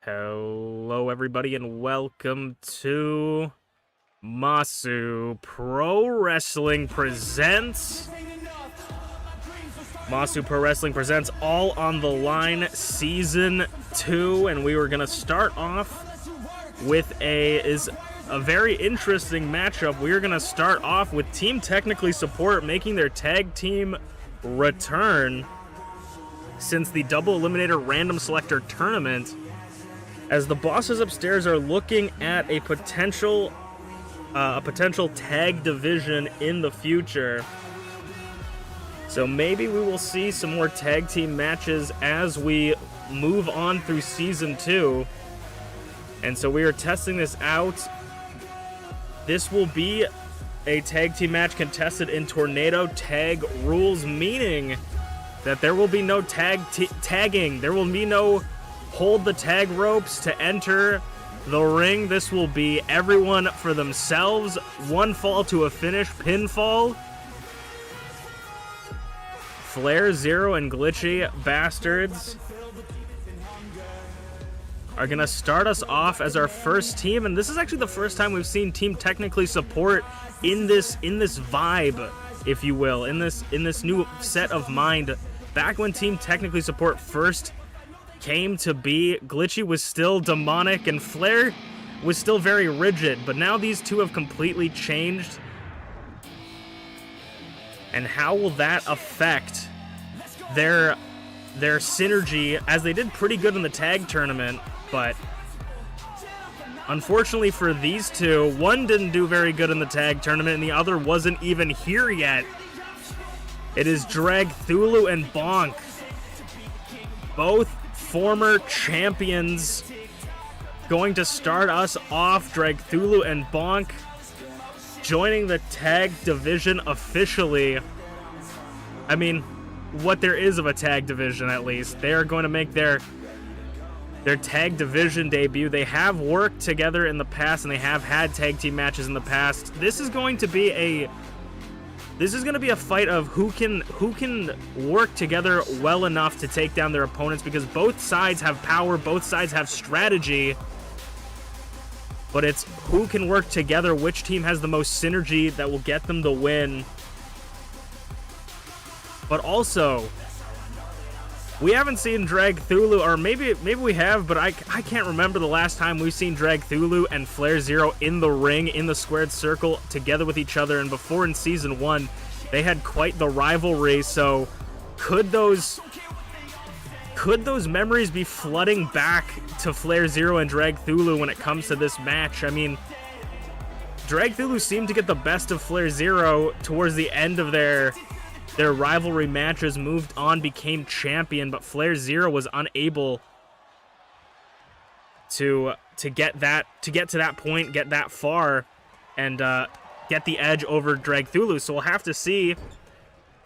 Hello, everybody, and welcome to Masu Pro Wrestling Presents. Masu Pro Wrestling Presents All on the Line Season 2, and we were going to start off with a very interesting matchup. We are going to start off with Team Technically Support making their tag team return since the Double Eliminator Random Selector Tournament, as the bosses upstairs are looking at a potential tag division in the future. So maybe we will see some more tag team matches as we move on through Season 2. And so we are testing this out. This will be a tag team match contested in Tornado Tag rules, meaning that there will be no tagging. There will be no hold the tag ropes to enter the ring. This will be everyone for themselves. One fall to a finish, pinfall. FlairZero and GlitchyBasturds are going to start us off as our first team, and this is actually the first time we've seen Team Technically Support in this vibe, if you will, in this new set of mind. Back when Team Technically Support first came to be, Glitchy was still demonic and Flair was still very rigid, but now these two have completely changed. And how will that affect their synergy, as they did pretty good in the tag tournament, but unfortunately for these two, one didn't do very good in the tag tournament and the other wasn't even here yet. It is Dragthulu and Bonk, both former champions, going to start us off. Dragthulu and Bonk joining the tag division officially. I mean, what there is of a tag division, at least. They are going to make their tag division debut. They have worked together in the past, and they have had tag team matches in the past. This is going to be a fight of who can work together well enough to take down their opponents, because both sides have power, both sides have strategy, but it's who can work together, which team has the most synergy that will get them the win. But also, we haven't seen Dragthulu, or maybe we have, but I can't remember the last time we've seen Dragthulu and FlairZero in the ring, in the squared circle, together with each other. And before, in Season 1, they had quite the rivalry. So could those memories be flooding back to FlairZero and Dragthulu when it comes to this match? I mean, Dragthulu seemed to get the best of FlairZero towards the end of their rivalry matches, moved on, became champion, but FlairZero was unable to get to that point, get that far, and get the edge over Dragthulu. So we'll have to see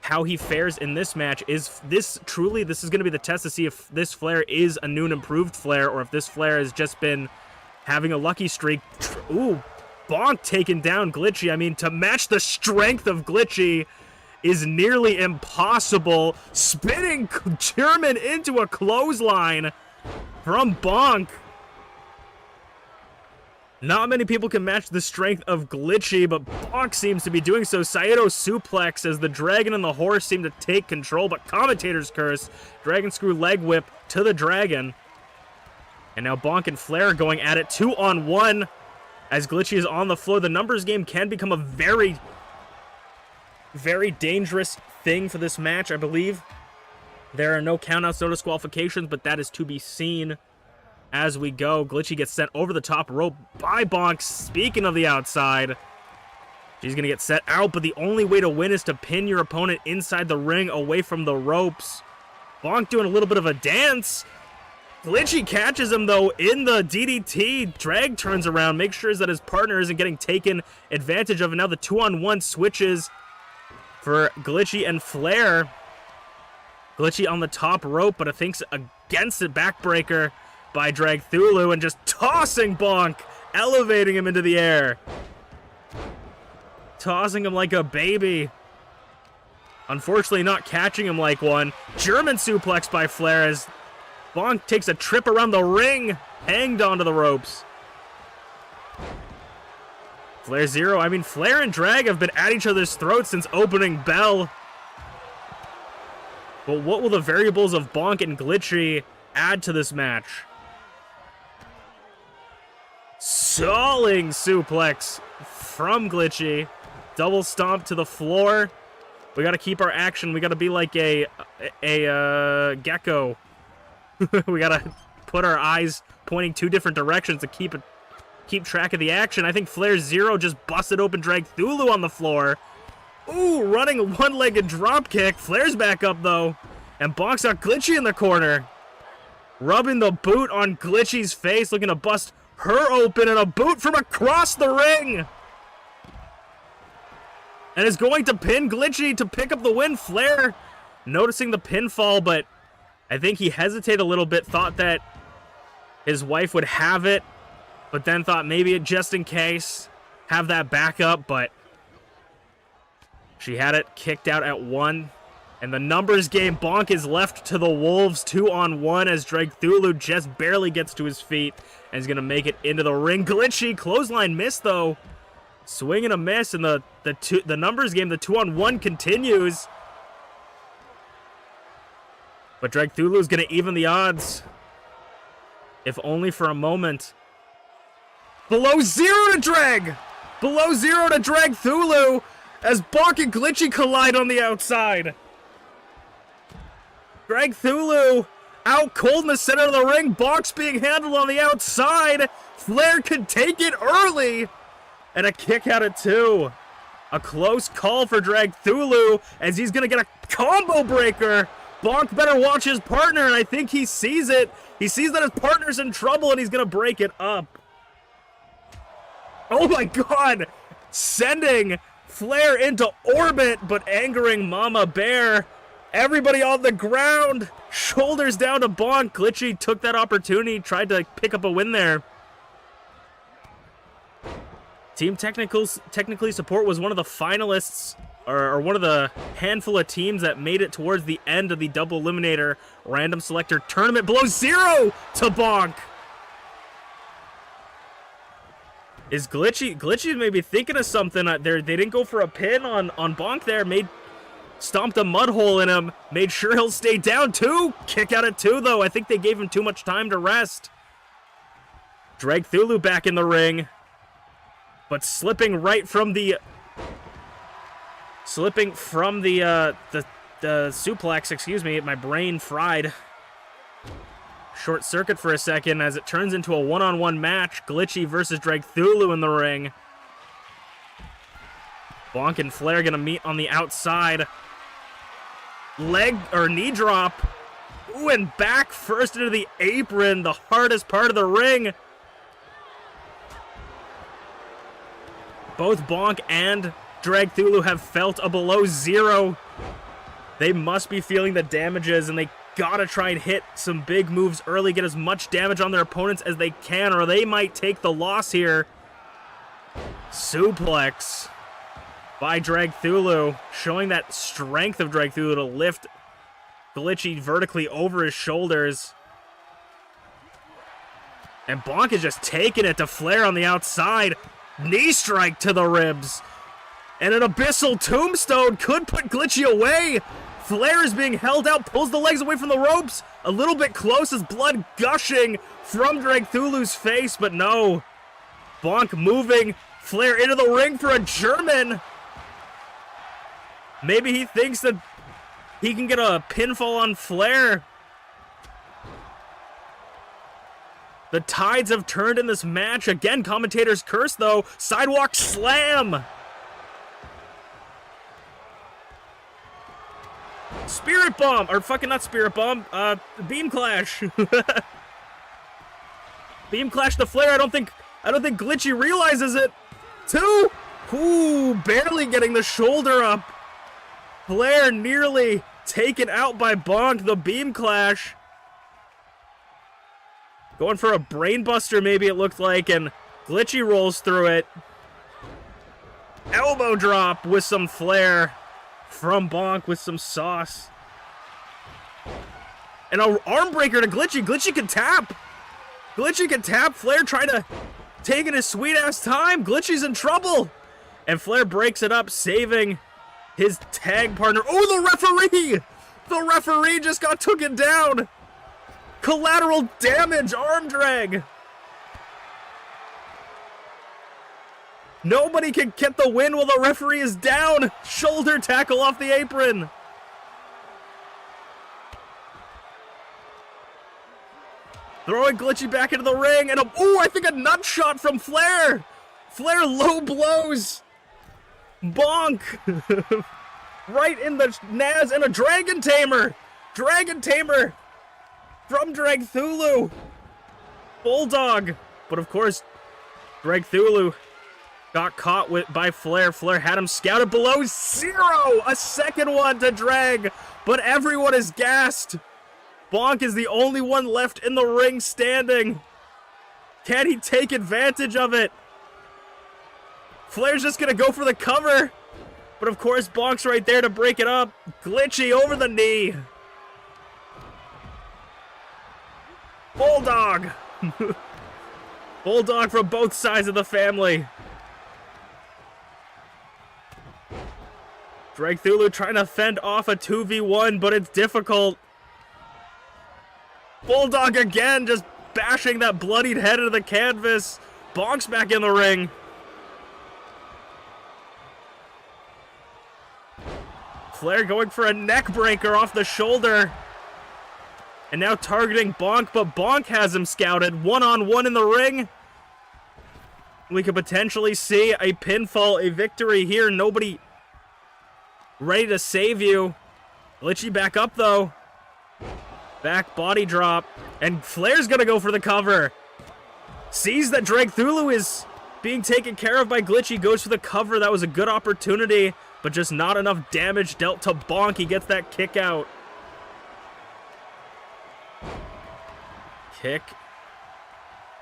how he fares in this match. Is this truly, this is going to be the test to see if this Flair is a new and improved Flair, or if this Flair has just been having a lucky streak. Ooh, Bonk taking down Glitchy. I mean, to match the strength of Glitchy is nearly impossible. Spinning German into a clothesline from Bonk. Not many people can match the strength of Glitchy, but Bonk seems to be doing so. Saito suplex as the Dragon and the Horse seem to take control, but Commentator's Curse, Dragon Screw leg whip to the Dragon. And now Bonk and Flair are going at it 2-on-1 as Glitchy is on the floor. The numbers game can become a very dangerous thing for this match, I believe. There are no countouts, no disqualifications, but that is to be seen as we go. Glitchy gets sent over the top rope by Bonk. Speaking of the outside, she's going to get set out, but the only way to win is to pin your opponent inside the ring, away from the ropes. Bonk doing a little bit of a dance. Glitchy catches him, though, in the DDT. Drag turns around, makes sure that his partner isn't getting taken advantage of, and now the 2-on-1 switches for Glitchy and Flair. Glitchy on the top rope, but I think against it, backbreaker by Dragthulu, and just tossing Bonk, elevating him into the air. Tossing him like a baby. Unfortunately not catching him like one. German suplex by Flair as Bonk takes a trip around the ring, hanged onto the ropes. FlairZero, I mean, Flair and Drag have been at each other's throats since opening bell. But what will the variables of Bonk and Glitchy add to this match? Stalling suplex from Glitchy. Double stomp to the floor. We gotta keep our action. We gotta be like a gecko. We gotta put our eyes pointing two different directions to keep track of the action. I think FlairZero just busted open Dragthulu on the floor. Ooh, running a one-legged drop kick. Flair's back up though, and Bonk's got Glitchy in the corner, rubbing the boot on Glitchy's face, looking to bust her open, and a boot from across the ring. And is going to pin Glitchy to pick up the win. Flair noticing the pinfall, but I think he hesitated a little bit, thought that his wife would have it, but then thought maybe just in case, have that backup, but she had it kicked out at 1. And the numbers game, Bonk is left to the Wolves 2-on-1 as Dragthulu just barely gets to his feet and is going to make it into the ring. Glitchy, clothesline miss though. Swing and a miss, and the numbers game, the 2-on-1 continues. But Dragthulu is going to even the odds, if only for a moment. Below 0 to Drag! Below 0 to Dragthulu as Bonk and Glitchy collide on the outside. Dragthulu out cold in the center of the ring. Bonk's being handled on the outside. Flair could take it early. And a kick out at 2. A close call for Dragthulu as he's going to get a combo breaker. Bonk better watch his partner, and I think he sees it. He sees that his partner's in trouble, and he's going to break it up. Oh my god! Sending Flair into orbit, but angering Mama Bear. Everybody on the ground. Shoulders down to Bonk. Glitchy took that opportunity, tried to pick up a win there. Team Technically Support was one of the finalists, or one of the handful of teams that made it towards the end of the double eliminator random selector tournament. Below 0 to Bonk. Is Glitchy maybe thinking of something? They didn't go for a pin on Bonk there. Stomped a mud hole in him. Made sure he'll stay down. 2. Kick out at 2 though. I think they gave him too much time to rest. Dragthulu back in the ring, but slipping from the suplex. Excuse me, my brain fried. Short circuit for a second as it turns into a one-on-one match. Glitchy versus Dragthulu in the ring. Bonk and Flair gonna meet on the outside. Leg or knee drop. Ooh, and back first into the apron, the hardest part of the ring. Both Bonk and Dragthulu have felt a below 0. They must be feeling the damages, and they gotta try and hit some big moves early, get as much damage on their opponents as they can, or they might take the loss here. Suplex by Dragthulu, showing that strength of Dragthulu to lift Glitchy vertically over his shoulders. And Bonk is just taking it to Flair on the outside. Knee strike to the ribs. And an abyssal tombstone could put Glitchy away. Flair is being held out, pulls the legs away from the ropes. A little bit close as blood gushing from Dragthulu's face, but no. Bonk moving Flair into the ring for a German. Maybe he thinks that he can get a pinfall on Flair. The tides have turned in this match. Again, commentators curse though. Sidewalk slam. Spirit bomb, or fucking not spirit bomb, beam clash. Beam clash to Flair. I don't think Glitchy realizes it. 2. Ooh, barely getting the shoulder up. Flair nearly taken out by Bonk. The beam clash. Going for a brainbuster, maybe it looked like, and Glitchy rolls through it. Elbow drop with some flair from Bonk with some sauce. And an arm breaker to Glitchy. Glitchy can tap. Glitchy can tap. Flair trying to take his sweet-ass time. Glitchy's in trouble. And Flair breaks it up, saving his tag partner. Oh, the referee! The referee just got taken down. Collateral damage arm drag. Nobody can get the win while the referee is down. Shoulder tackle off the apron. Throwing Glitchy back into the ring, and I think a nut shot from Flair. Flair low blows. Bonk. Right in the Naz, and a Dragon Tamer. Dragon Tamer from Dragthulu. Bulldog. But of course, Dragthulu got caught by Flair. Flair had him scouted below. Zero! A second one to drag, but everyone is gassed. Bonk is the only one left in the ring standing. Can he take advantage of it? Flair's just gonna go for the cover. But of course, Bonk's right there to break it up. Glitchy over the knee. Bulldog. Bulldog from both sides of the family. Dragthulu trying to fend off a 2v1, but it's difficult. Bulldog again, just bashing that bloodied head into the canvas. Bonk's back in the ring. Flair going for a neck breaker off the shoulder. And now targeting Bonk, but Bonk has him scouted. One-on-one in the ring. We could potentially see a pinfall, a victory here. Nobody ready to save you. Glitchy back up, though. Back body drop. And Flair's gonna go for the cover. Sees that Dragthulu is being taken care of by Glitchy. Goes for the cover. That was a good opportunity, but just not enough damage dealt to Bonk. He gets that kick out.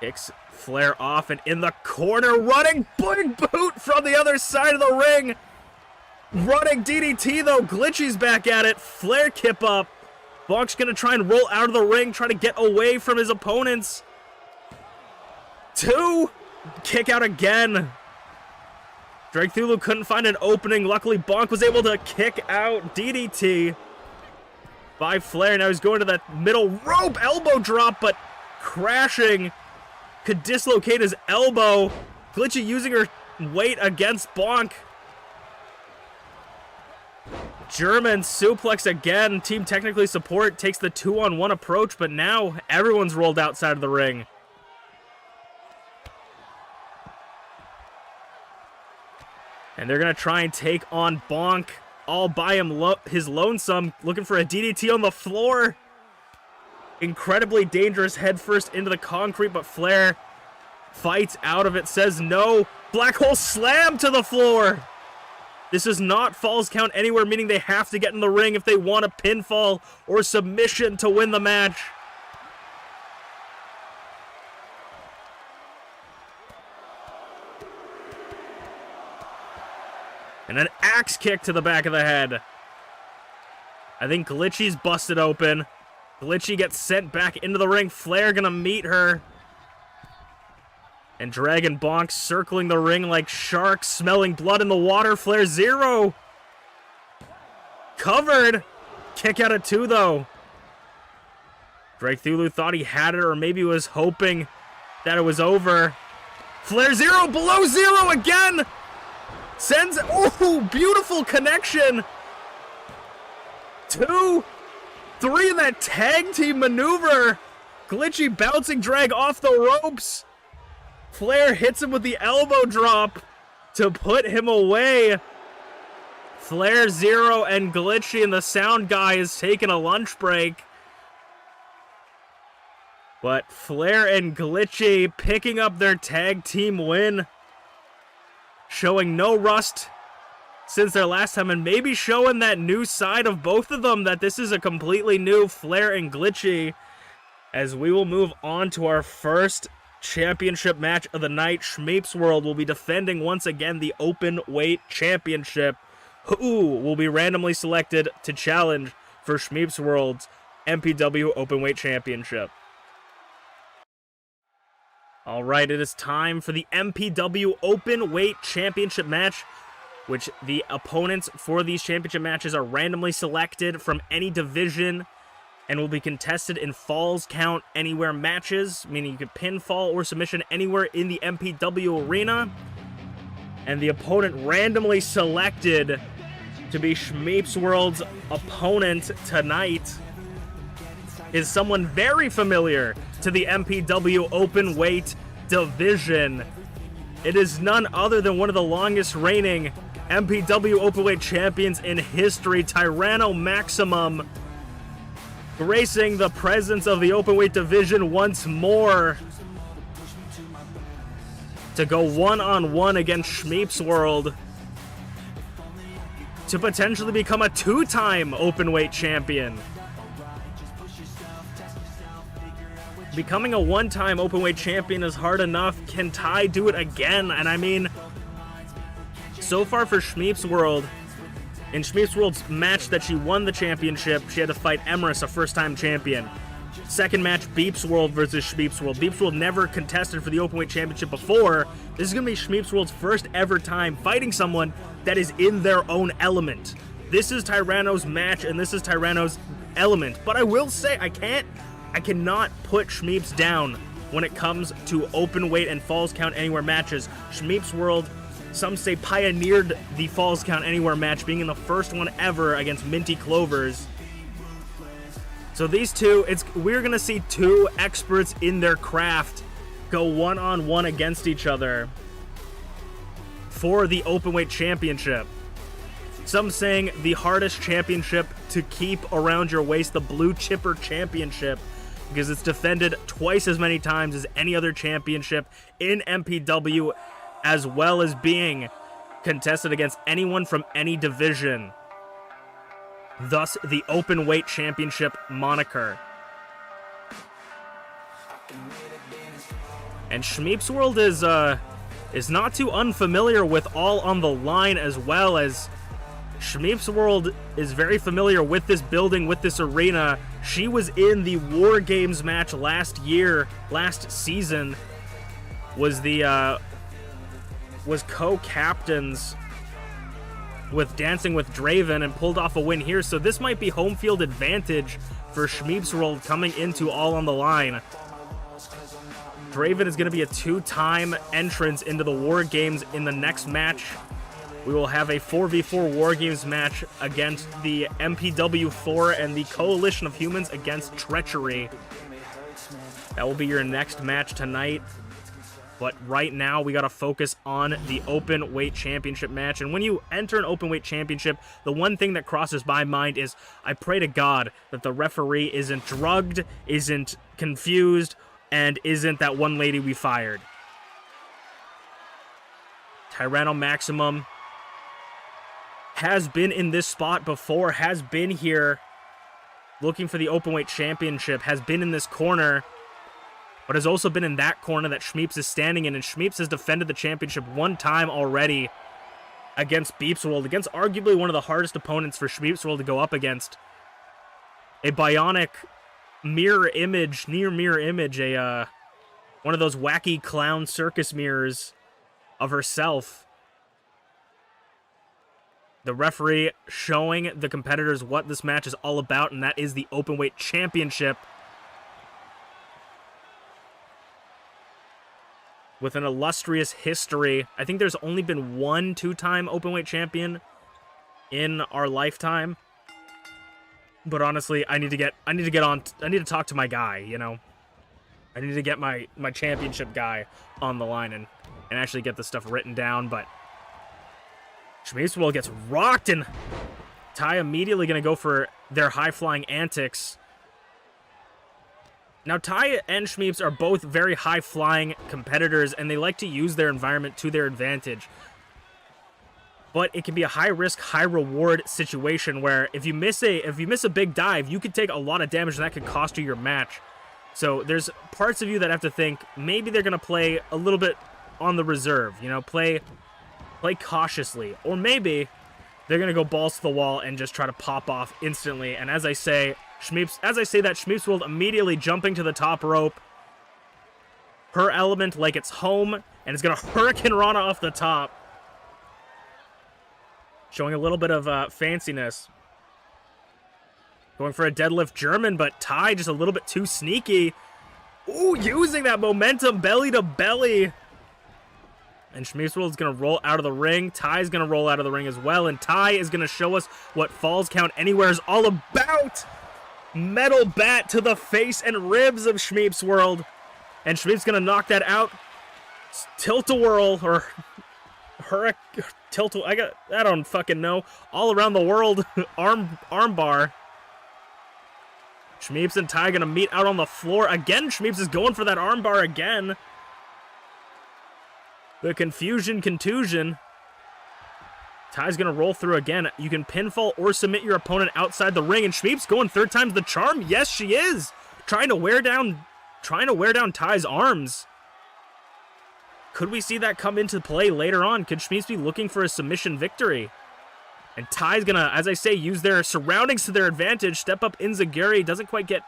Kicks Flair off, and in the corner, running big boot from the other side of the ring. Running DDT, though. Glitchy's back at it. Flair kip up. Bonk's gonna try and roll out of the ring, try to get away from his opponents. 2. Kick out again. Dragthulu couldn't find an opening. Luckily, Bonk was able to kick out. DDT by Flair. Now he's going to that middle rope. Elbow drop, but crashing. Could dislocate his elbow. Glitchy using her weight against Bonk. German suplex again. Team technically support takes the 2-on-1 approach, but now everyone's rolled outside of the ring. And they're going to try and take on Bonk all by his lonesome, looking for a DDT on the floor. Incredibly dangerous headfirst into the concrete, but Flair fights out of it, says no. Black hole slam to the floor. This is not falls count anywhere, meaning they have to get in the ring if they want a pinfall or submission to win the match. And an axe kick to the back of the head. I think Glitchy's busted open. Glitchy gets sent back into the ring. Flair gonna meet her. And Dragon Bonk circling the ring like sharks, smelling blood in the water. FlairZero covered. Kick out of 2, though. Dragthulu thought he had it, or maybe was hoping that it was over. FlairZero below 0 again. Sends, beautiful connection. 2, 3 in that tag team maneuver. Glitchy bouncing drag off the ropes. Flair hits him with the elbow drop to put him away. FlairZero and Glitchy, and the sound guy is taking a lunch break. But Flair and Glitchy picking up their tag team win. Showing no rust since their last time, and maybe showing that new side of both of them, that this is a completely new Flair and Glitchy. As we will move on to our first championship match of the night. ShmeepsWorld will be defending once again the open weight championship. Who will be randomly selected to challenge for ShmeepsWorld's MPW Openweight Championship. All right, it is time for the MPW Openweight Championship match, which the opponents for these championship matches are randomly selected from any division and will be contested in falls count anywhere matches, meaning you could pinfall or submission anywhere in the MPW arena. And the opponent randomly selected to be ShmeepsWorld's opponent tonight is someone very familiar to the MPW Openweight division. It is none other than one of the longest reigning MPW Openweight champions in history, Tyranno Maximum, gracing the presence of the Openweight division once more to go one-on-one against ShmeepsWorld to potentially become a two-time Openweight champion. Becoming a one-time Openweight champion is hard enough. Can Ty do it again? And I mean, so far for ShmeepsWorld, in ShmeepsWorld's match that she won the championship, she had to fight Emrys, a first-time champion. Second match, BeepsWorld versus ShmeepsWorld. BeepsWorld never contested for the Openweight championship before. This is going to be ShmeepsWorld's first ever time fighting someone that is in their own element. This is Tyranno's match, and this is Tyranno's element. But I will say, I cannot put Shmeeps down when it comes to Openweight and Falls Count Anywhere matches. ShmeepsWorld, some say, pioneered the Falls Count Anywhere match, being in the first one ever against MintyClovers. So these two, we're going to see two experts in their craft go one-on-one against each other for the Openweight Championship. Some saying the hardest championship to keep around your waist, the Blue Chipper Championship, because it's defended twice as many times as any other championship in MPW, as well as being contested against anyone from any division. Thus, the Openweight Championship moniker. And ShmeepsWorld is not too unfamiliar with All on the Line, as well as ShmeepsWorld is very familiar with this building, with this arena. She was in the War Games match last season. Was co-captains with DancingWithDraven and pulled off a win here. So this might be home field advantage for ShmeepsWorld coming into All on the Line. Draven is going to be a two-time entrance into the War Games. In the next match, we will have a 4v4 War Games match against the MPW4 and the Coalition of Humans against Treachery. That will be your next match tonight. But right now, we got to focus on the Openweight Championship match. And when you enter an Openweight Championship, the one thing that crosses my mind is, I pray to God that the referee isn't drugged, isn't confused, and isn't that one lady we fired. Tyranno Maximum has been in this spot before, has been here looking for the Openweight Championship, has been in this corner, but has also been in that corner that Shmeeps is standing in, and Shmeeps has defended the championship one time already against BeepsWorld, against arguably one of the hardest opponents for ShmeepsWorld to go up against. A bionic mirror image, near mirror image, one of those wacky clown circus mirrors of herself. The referee showing the competitors what this match is all about, and that is the Openweight Championship. With an illustrious history. I think there's only been one two-time Openweight champion in our lifetime. But honestly, I need to talk to my guy, you know. I need to get my championship guy on the line and actually get this stuff written down. But ShmeepsWorld gets rocked, and Ty immediately going to go for their high-flying antics. Now, Ty and Shmeeps are both very high-flying competitors, and they like to use their environment to their advantage. But it can be a high-risk, high-reward situation where if you miss a big dive, you could take a lot of damage, and that could cost you your match. So there's parts of you that have to think maybe they're going to play a little bit on the reserve, you know, play cautiously, or maybe they're going to go balls to the wall and just try to pop off instantly. And as I say, Shmeeps, as I say that, ShmeepsWorld immediately jumping to the top rope. Her element like it's home, and it's going to Hurricane Rana off the top. Showing a little bit of fanciness. Going for a deadlift German, but Ty just a little bit too sneaky. Ooh, using that momentum belly to belly. And ShmeepsWorld's going to roll out of the ring. Ty's going to roll out of the ring as well. And Ty is going to show us what Falls Count Anywhere is all about. Metal bat to the face and ribs of ShmeepsWorld. And Shmeep's going to knock that out. Tilt-a-whirl, or tilt-a, I don't fucking know. All around the world, arm bar. Shmeeps and Ty going to meet out on the floor. Again, Shmeeps is going for that arm bar again. The contusion. Ty's going to roll through again. You can pinfall or submit your opponent outside the ring. And Shmeeps going third time's the charm. Yes, she is. Trying to wear down Ty's arms. Could we see that come into play later on? Could Shmeeps be looking for a submission victory? And Ty's going to, as I say, use their surroundings to their advantage. Step up Inzaguri. Doesn't quite get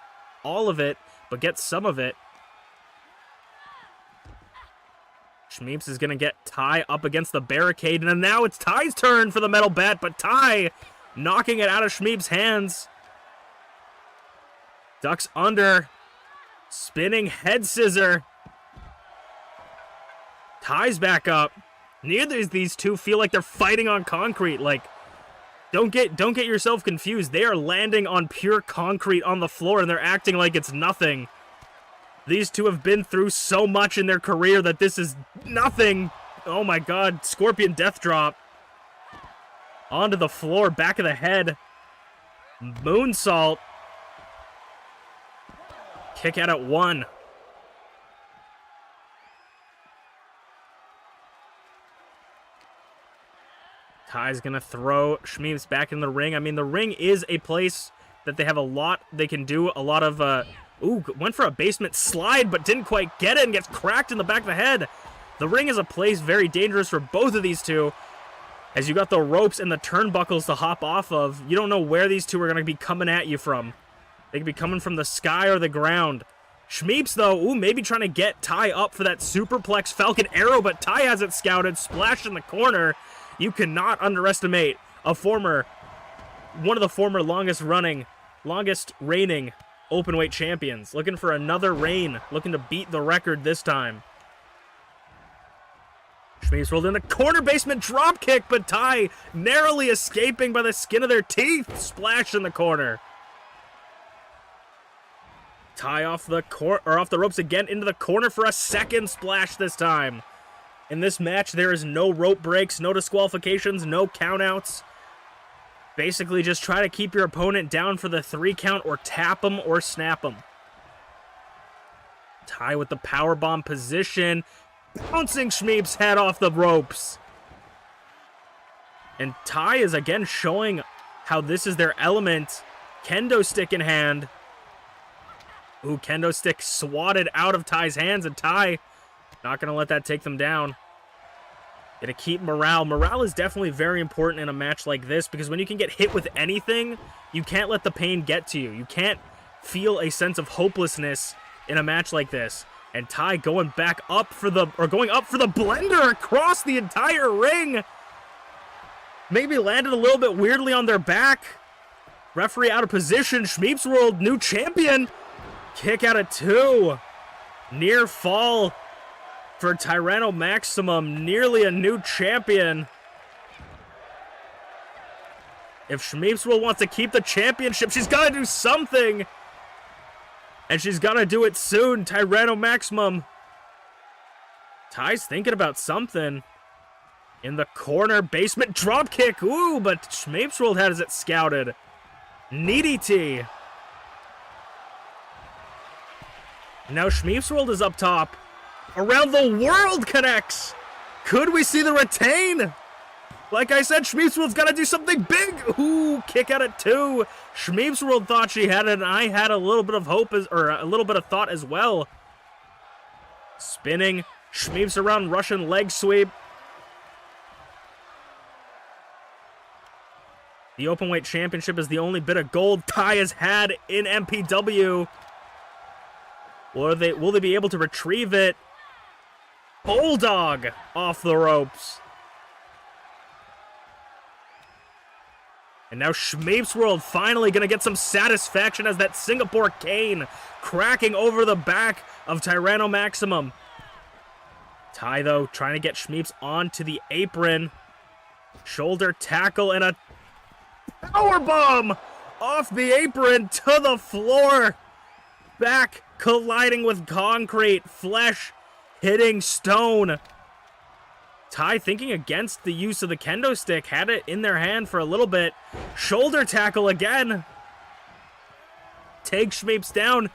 all of it, but gets some of it. Shmeeps is going to get Ty up against the barricade. And now it's Ty's turn for the metal bat, but Ty knocking it out of Shmeeps' hands. Ducks under. Spinning head scissor. Ty's back up. Neither of these two feel like they're fighting on concrete. Like, don't get yourself confused. They are landing on pure concrete on the floor, and they're acting like it's nothing. These two have been through so much in their career that this is nothing. Oh my god, Scorpion Death Drop. Onto the floor, back of the head. Moonsault. Kick out at 1. Ty's gonna throw Shmeeps back in the ring. I mean, the ring is a place that they have a lot, they can do a lot of, ooh, went for a basement slide, but didn't quite get it and gets cracked in the back of the head. The ring is a place very dangerous for both of these two, as you got the ropes and the turnbuckles to hop off of. You don't know where these two are gonna be coming at you from. They could be coming from the sky or the ground. Shmeeps, though, ooh, maybe trying to get Ty up for that superplex Falcon Arrow, but Ty has it scouted, splash in the corner. You cannot underestimate one of the former longest reigning openweight champions. Looking for another reign, looking to beat the record this time. Shmeeps rolled in the corner basement drop kick, but Ty narrowly escaping by the skin of their teeth. Splash in the corner. Ty off the ropes again into the corner for a second splash this time. In this match, there is no rope breaks, no disqualifications, no countouts. Basically, just try to keep your opponent down for the 3 count or tap them or snap them. Ty with the powerbomb position, bouncing Shmeeps' head off the ropes. And Ty is again showing how this is their element. Kendo stick in hand. Ooh, kendo stick swatted out of Ty's hands, and Ty not going to let that take them down. Going to keep morale. Morale is definitely very important in a match like this, because when you can get hit with anything, you can't let the pain get to you. You can't feel a sense of hopelessness in a match like this. And Ty going up for the blender across the entire ring. Maybe landed a little bit weirdly on their back. Referee out of position. ShmeepsWorld, new champion. Kick out at 2. Near fall for Tyranno Maximum. Nearly a new champion. If ShmeepsWorld wants to keep the championship, she's got to do something. And she's got to do it soon. Tyranno Maximum. Ty's thinking about something. In the corner, basement drop kick. Ooh, but ShmeepsWorld has it scouted. Needy T. Now ShmeepsWorld is up top. Around the world connects. Could we see the retain? Like I said, ShmeepsWorld's got to do something big. Ooh, kick out at 2. ShmeepsWorld thought she had it, and I had a little bit of hope, or a little bit of thought as well. Spinning. Shmeeps around Russian leg sweep. The Openweight Championship is the only bit of gold Ty has had in MPW. Will they be able to retrieve it? Bulldog off the ropes. And now ShmeepsWorld finally going to get some satisfaction as that Singapore cane cracking over the back of Tyranno Maximum. Ty, though, trying to get Shmeeps onto the apron. Shoulder tackle and a powerbomb off the apron to the floor. Back colliding with concrete. Flesh hitting stone. Ty thinking against the use of the kendo stick. Had it in their hand for a little bit. Shoulder tackle again. Take Shmeeps down.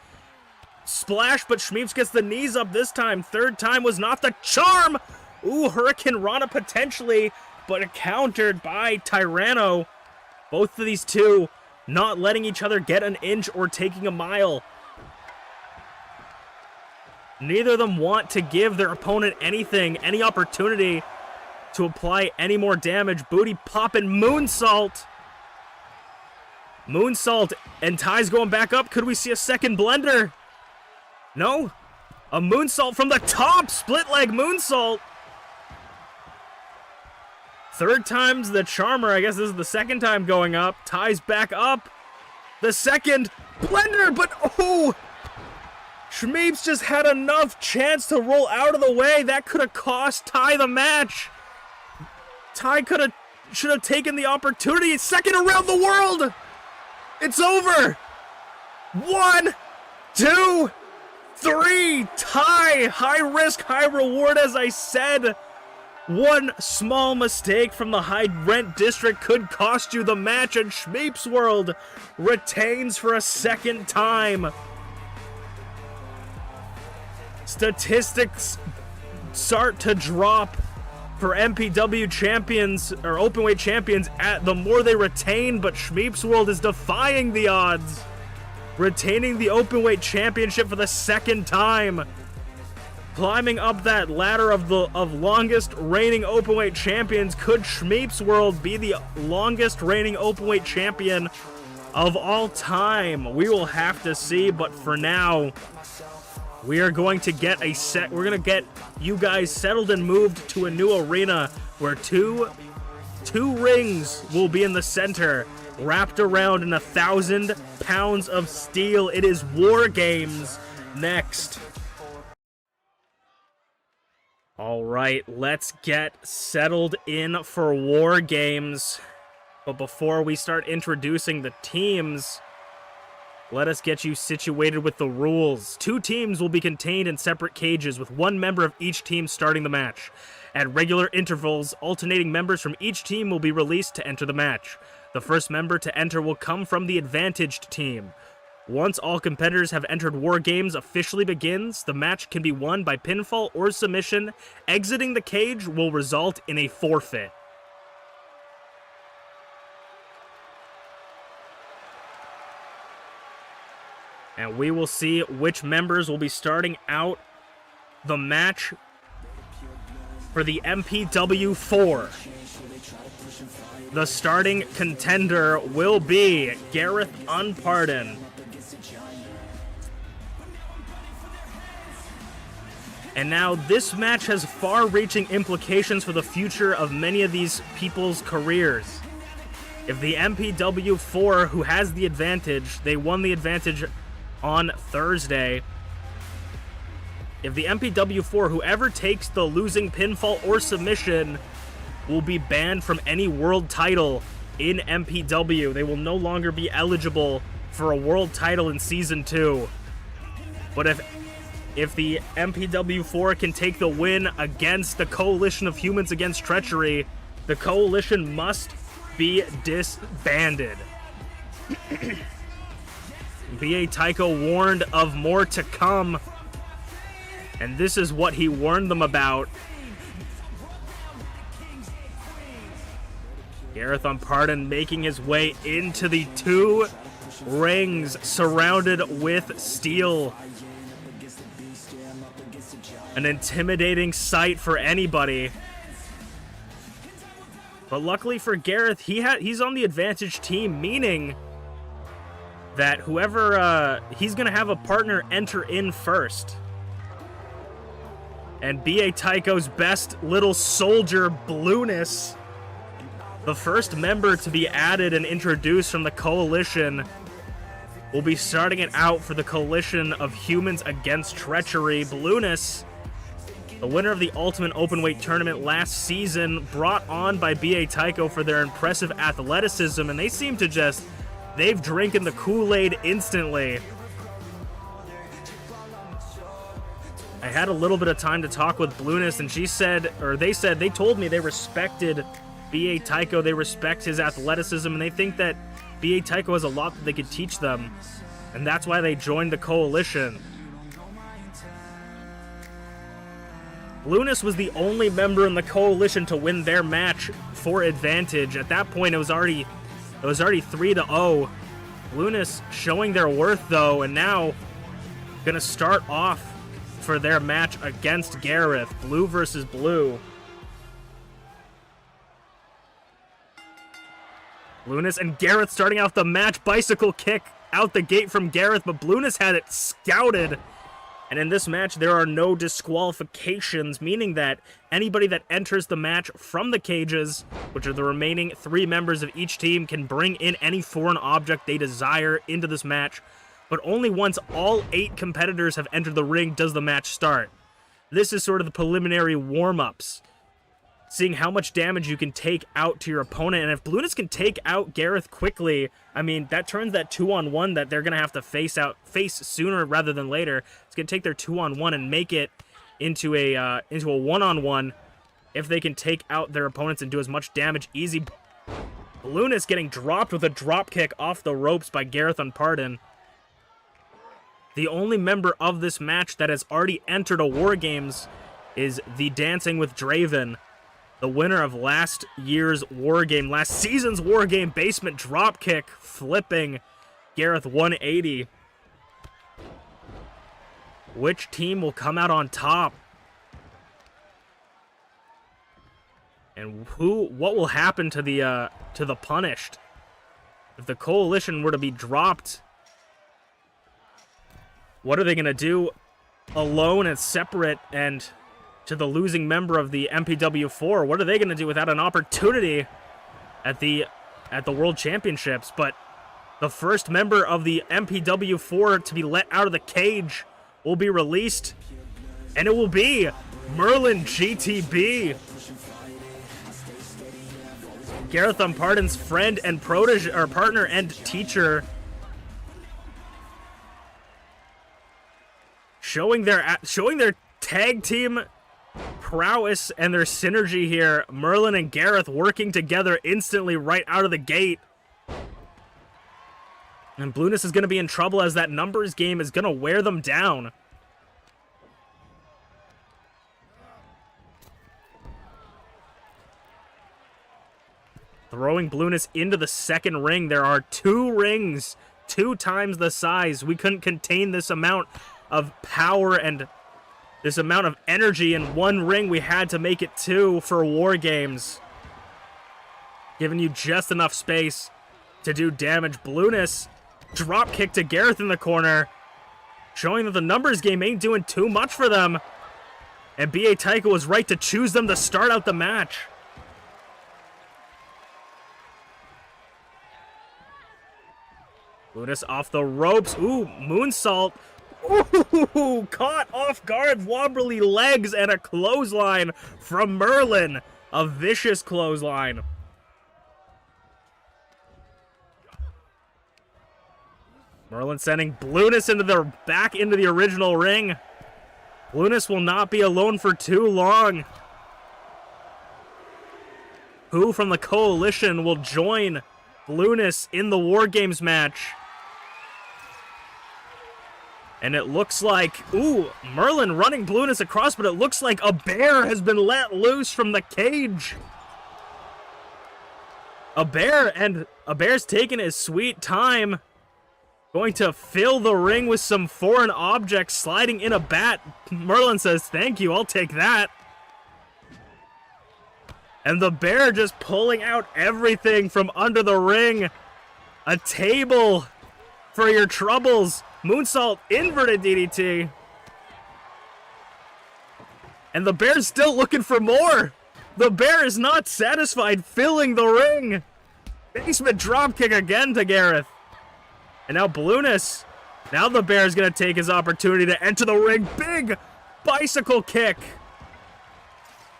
Splash, but Shmeeps gets the knees up this time. Third time was not the charm. Ooh, Hurricane Rana potentially, but countered by Tyranno. Both of these two not letting each other get an inch or taking a mile. Neither of them want to give their opponent anything, any opportunity to apply any more damage. Booty popping moonsault. Moonsault, and Ty's going back up. Could we see a second blender? No. A moonsault from the top. Split leg moonsault. Third time's the charmer. I guess this is the second time going up. Ty's back up. The second blender, but oh! Shmeeps just had enough chance to roll out of the way. That could have cost Ty the match. Ty should have taken the opportunity. Second around the world. It's over. 1, 2, 3. Ty. High risk, high reward, as I said. One small mistake from the high rent district could cost you the match, and ShmeepsWorld retains for a second time. Statistics start to drop for MPW champions, or openweight champions, at the more they retain, but ShmeepsWorld is defying the odds, retaining the openweight championship for the second time. Climbing up that ladder of longest reigning openweight champions, could ShmeepsWorld be the longest reigning openweight champion of all time? We will have to see, but for now, we are going to get we're going to get you guys settled and moved to a new arena where two rings will be in the center, wrapped around in 1,000 pounds of steel. It is War Games next. All right, let's get settled in for War Games. But before we start introducing the teams, let us get you situated with the rules. 2 teams will be contained in separate cages, with 1 member of each team starting the match. At regular intervals, alternating members from each team will be released to enter the match. The first member to enter will come from the advantaged team. Once all competitors have entered War Games officially begins, the match can be won by pinfall or submission. Exiting the cage will result in a forfeit. And we will see which members will be starting out the match for the MPW 4. The starting contender will be Garreth Unported. And now this match has far-reaching implications for the future of many of these people's careers. If the MPW 4, who has the advantage, they won the advantage on Thursday. If the MPW 4, whoever takes the losing pinfall or submission, will be banned from any world title in MPW. They will no longer be eligible for a world title in Season 2. But if the MPW 4 can take the win against the Coalition of Humans Against Treachery, the Coalition must be disbanded. B.A. Tycho warned of more to come, and this is what he warned them about. Garreth Unported making his way into the 2 rings surrounded with steel. An intimidating sight for anybody. But luckily for Garreth, he's on the advantage team, meaning that whoever, he's going to have a partner enter in first. And B.A. Tycho's best little soldier, Blueness, the first member to be added and introduced from the Coalition, will be starting it out for the Coalition of Humans Against Treachery. Blueness, the winner of the Ultimate Openweight Tournament last season, brought on by B.A. Tycho for their impressive athleticism, and they seem to just, they've drinking the Kool-Aid instantly. I had a little bit of time to talk with Blueness, and she said, or they said, they told me they respected B.A. Tycho, they respect his athleticism, and they think that B.A. Tycho has a lot that they could teach them, and that's why they joined the Coalition. Blueness was the only member in the Coalition to win their match for advantage. At that point, it was already 3-0. Blueness showing their worth, though, and now gonna start off for their match against Garreth. Blue versus blue. Blueness and Garreth starting out the match. Bicycle kick out the gate from Garreth, but Blueness had it scouted. And in this match, there are no disqualifications, meaning that anybody that enters the match from the cages, which are the remaining 3 members of each team, can bring in any foreign object they desire into this match. But only once all 8 competitors have entered the ring does the match start. This is sort of the preliminary warm-ups, seeing how much damage you can take out to your opponent. And if Blueness can take out Garreth quickly, I mean, that turns that 2-on-1 that they're going to have to face sooner rather than later. It's going to take their 2-on-1 and make it into a 1-on-1 if they can take out their opponents and do as much damage easy. Blueness getting dropped with a drop kick off the ropes by Garreth Unported. The only member of this match that has already entered a War Games is the Dancing with Draven, the winner of last season's War Game basement drop kick, flipping Garreth 180. Which team will come out on top? And what will happen to the punished? If the Coalition were to be dropped, what are they going to do alone and separate, and to the losing member of the MPW4? What are they going to do without an opportunity at the World Championships? But the first member of the MPW4 to be let out of the cage will be released, and it will be MerlinGTB. Garreth Unported's friend and protege, or partner and teacher, showing their tag team prowess and their synergy here. Merlin and Garreth working together instantly right out of the gate. And Blueness is going to be in trouble as that numbers game is going to wear them down. Throwing Blueness into the second ring. There are 2 rings, 2 times the size. We couldn't contain this amount of power and this amount of energy in 1 ring. We had to make it 2 for War Games, giving you just enough space to do damage. Blueness drop kick to Garreth in the corner, showing that the numbers game ain't doing too much for them, and B.A. Tycho was right to choose them to start out the match. Blueness off the ropes. Ooh, moonsault. Ooh, caught off guard, wobbly legs, and a clothesline from Merlin. A vicious clothesline. Merlin sending Blueness back into the original ring. Blueness will not be alone for too long. Who from the Coalition will join Blueness in the War Games match? And it looks like, ooh, Merlin running Blueness across, but it looks like a bear has been let loose from the cage. A bear's taking his sweet time. Going to fill the ring with some foreign objects, sliding in a bat. Merlin says, thank you, I'll take that. And the bear just pulling out everything from under the ring. A table for your troubles. Moonsault, inverted DDT. And the bear's still looking for more. The bear is not satisfied, filling the ring. Basement dropkick again to Garreth. And now Blueness. Now the bear's going to take his opportunity to enter the ring. Big bicycle kick.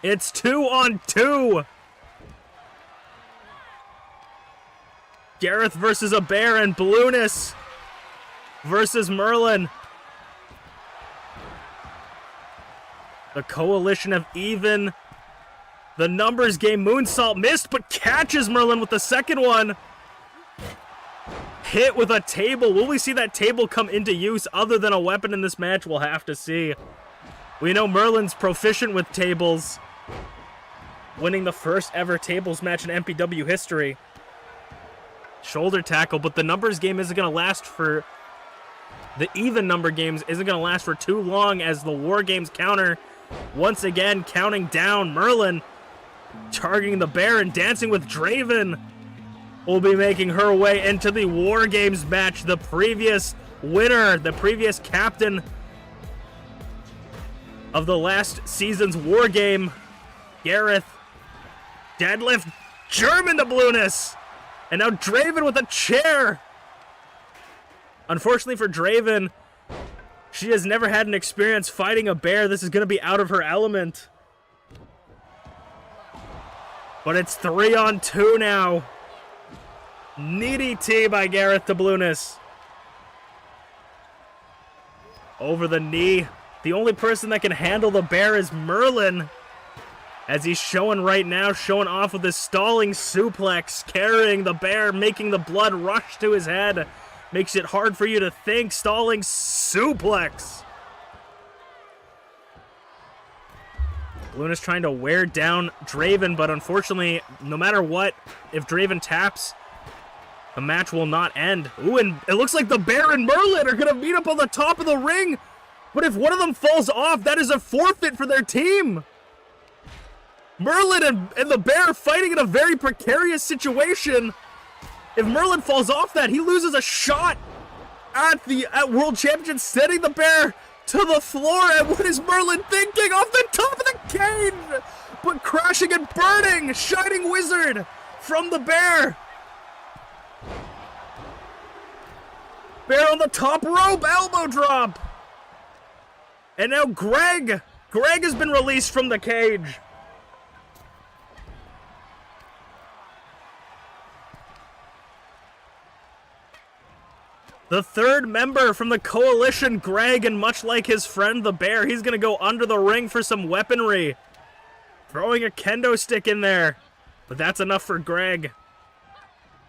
It's 2-on-2. Garreth versus a bear and Blueness versus Merlin. The coalition of even. The numbers game. Moonsault missed, but catches Merlin with the second one. Hit with a table. Will we see that table come into use other than a weapon in this match? We'll have to see. We know Merlin's proficient with tables, winning the first ever tables match in MPW history. Shoulder tackle, but the numbers game isn't going to last for... The even number games isn't going to last for too long as the War Games counter once again counting down. Merlin targeting the bear, and DancingWithDraven will be making her way into the War Games match. The previous winner, the previous captain of the last season's War Game, Garreth. Deadlift German to Blueness. And now Draven with a chair. Unfortunately for Draven, she has never had an experience fighting a bear. This is going to be out of her element. But it's 3-on-2 now. Needy T by Garreth to Blueness. Over the knee. The only person that can handle the bear is Merlin. As he's showing right now, showing off with his stalling suplex, carrying the bear, making the blood rush to his head. Makes it hard for you to think. Stalling suplex. Blueness trying to wear down Draven, but unfortunately, no matter what, if Draven taps, the match will not end. Ooh, and it looks like the bear and Merlin are going to meet up on the top of the ring. But if one of them falls off, that is a forfeit for their team. Merlin and the bear fighting in a very precarious situation. If Merlin falls off that, he loses a shot at World Championship, sending the bear to the floor. And what is Merlin thinking? Off the top of the cage, but crashing and burning. Shining Wizard from the bear. Bear on the top rope, elbow drop. And now Greg has been released from the cage. The third member from the coalition, Greg, and much like his friend the bear, he's going to go under the ring for some weaponry. Throwing a kendo stick in there. But that's enough for Greg.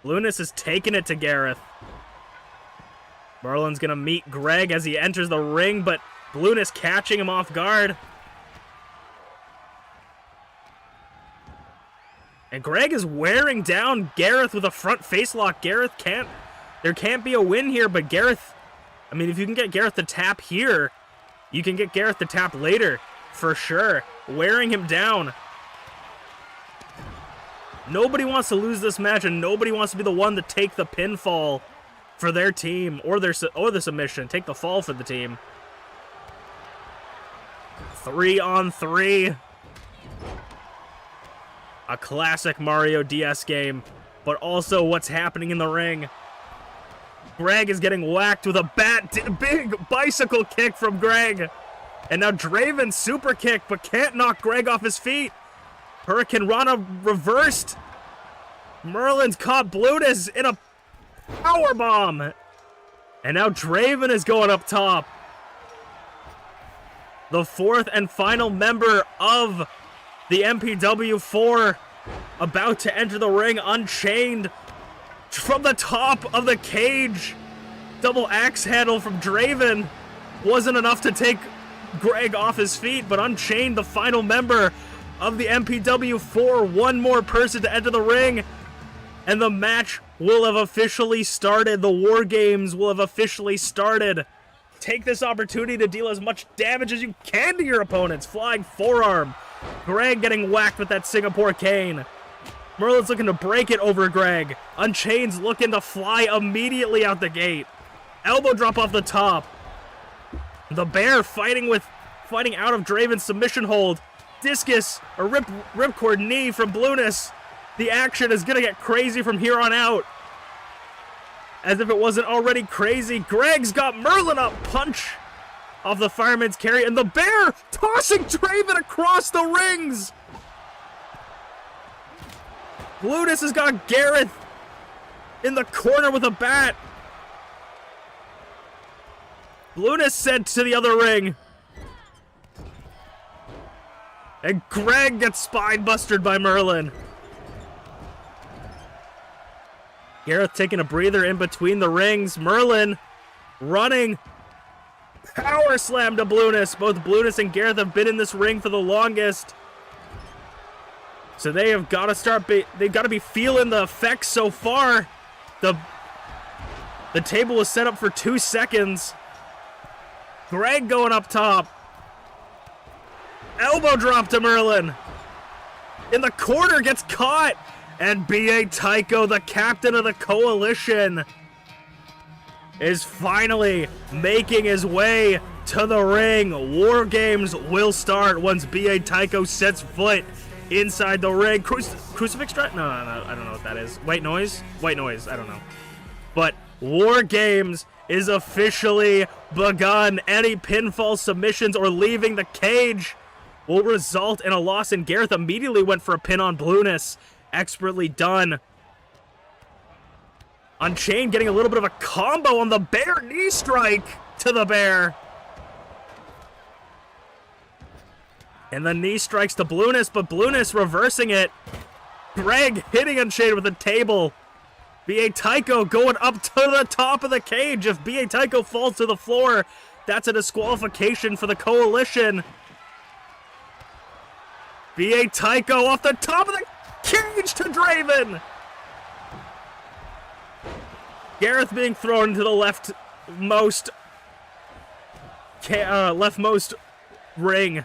Blueness is taking it to Garreth. Merlin's going to meet Greg as he enters the ring, but Blueness catching him off guard. And Greg is wearing down Garreth with a front face lock. Garreth can't... There can't be a win here, but Garreth... I mean, if you can get Garreth to tap here, you can get Garreth to tap later, for sure. Wearing him down. Nobody wants to lose this match, and nobody wants to be the one to take the pinfall for their team, or the submission. Take the fall for the team. 3-on-3. A classic Mario DS game, but also what's happening in the ring. Greg is getting whacked with a big bicycle kick from Greg. And now Draven super kick, but can't knock Greg off his feet. Hurricane Rana reversed. Merlin's caught Blueness in a power bomb. And now Draven is going up top. The fourth and final member of the MPW4 about to enter the ring, Unchained. From the top of the cage, double axe handle from Draven wasn't enough to take Greg off his feet, but Unchained, the final member of the MPW4, one more person to enter the ring, and the match will have officially started. The War Games will have officially started. Take this opportunity to deal as much damage as you can to your opponents. Flying forearm, Greg getting whacked with that Singapore cane. Merlin's looking to break it over Greg. Unchained's looking to fly immediately out the gate. Elbow drop off the top. The Bear fighting out of Draven's submission hold. Discus, a ripcord knee from Blueness. The action is going to get crazy from here on out. As if it wasn't already crazy, Greg's got Merlin up. Punch off the Fireman's Carry, and the Bear tossing Draven across the rings. Blueness has got Garreth in the corner with a bat. Blueness sent to the other ring. And Greg gets spine-bustered by Merlin. Garreth taking a breather in between the rings. Merlin running. Power slam to Blueness. Both Blueness and Garreth have been in this ring for the longest. So they have got to they've got to be feeling the effects so far. The table was set up for 2 seconds. Greg going up top. Elbow drop to Merlin. In the corner, gets caught. And B.A. Tycho, the captain of the coalition, is finally making his way to the ring. War games will start once B.A. Tycho sets foot inside the ring. Crucifix strut? No, I don't know what that is. White noise? White noise, I don't know. But War Games is officially begun. Any pinfall submissions or leaving the cage will result in a loss, and Garreth immediately went for a pin on Blueness. Expertly done. Unchained getting a little bit of a combo on the Bear. Knee strike to the Bear. And the knee strikes to Blueness, but Blueness reversing it. Greg hitting Unchained with a table. B.A. Tycho going up to the top of the cage. If B.A. Tycho falls to the floor, that's a disqualification for the coalition. B.A. Tycho off the top of the cage to Draven. Garreth being thrown into the leftmost ring.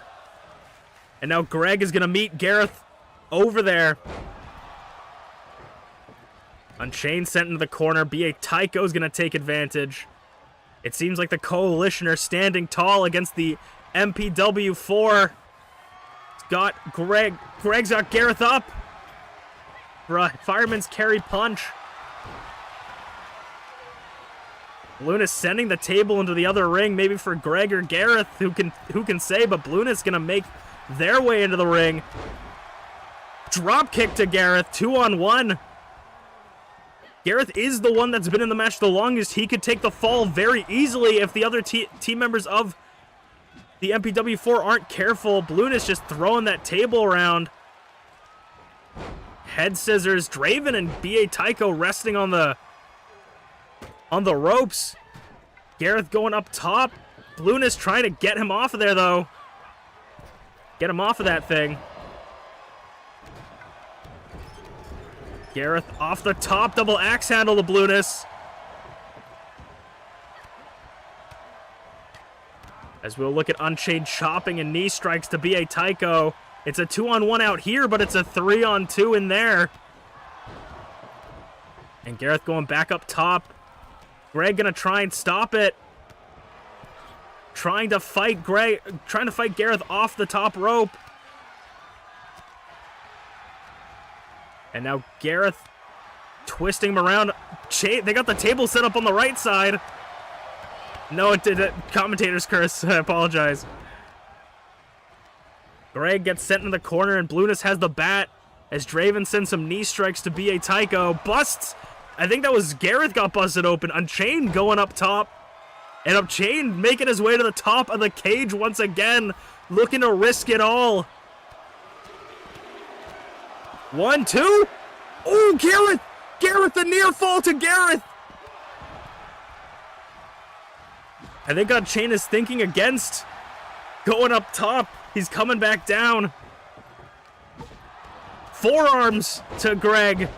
And now Greg is going to meet Garreth over there. Unchained sent into the corner. B.A. Tycho is going to take advantage. It seems like the coalition are standing tall against the MPW4. Got Greg. Greg's got Garreth up. Fireman's Carry punch. Blueness sending the table into the other ring, maybe for Greg or Garreth, who can say, but Blueness gonna make their way into the ring. Drop kick to Garreth, 2-on-1. Garreth is the one that's been in the match the longest. He could take the fall very easily if the other team members of the MPW4 aren't careful. Blueness just throwing that table around. Head scissors. Draven and B.A. Tycho resting on the ropes. Garreth going up top. Blueness trying to get him off of there, though. Get him off of that thing. Garreth off the top. Double axe handle to Blueness. As we'll look at Unchained chopping and knee strikes to B.A. Tycho. It's a 2-on-1 out here, but it's a 3-on-2 in there. And Garreth going back up top. Greg gonna try and stop it. Trying to fight Garreth off the top rope. And now Garreth twisting him around. They got the table set up on the right side. No, it didn't. Commentator's curse. I apologize. Greg gets sent in the corner, and Blueness has the bat as Draven sends some knee strikes to B.A. Tycho. Busts. I think that was Garreth got busted open. Unchained going up top. And Unchained making his way to the top of the cage once again, looking to risk it all. 1, 2. Oh, Garreth! Garreth, the near fall to Garreth! I think Unchained is thinking against going up top. He's coming back down. Forearms to Greg.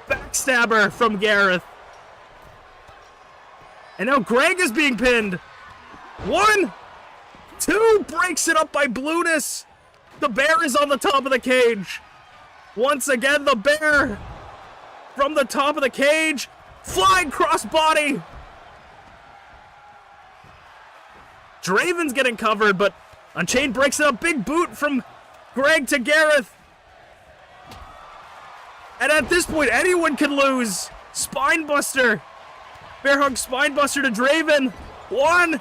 Backstabber from Garreth. And now Greg is being pinned. 1, 2. 2 breaks it up by Blueness. The bear is on the top of the cage. Once again, the bear from the top of the cage. Flying crossbody. Draven's getting covered, but Unchained breaks it up. Big boot from Greg to Garreth. And at this point, anyone can lose. Spinebuster. Bear hug Spinebuster to Draven. 1,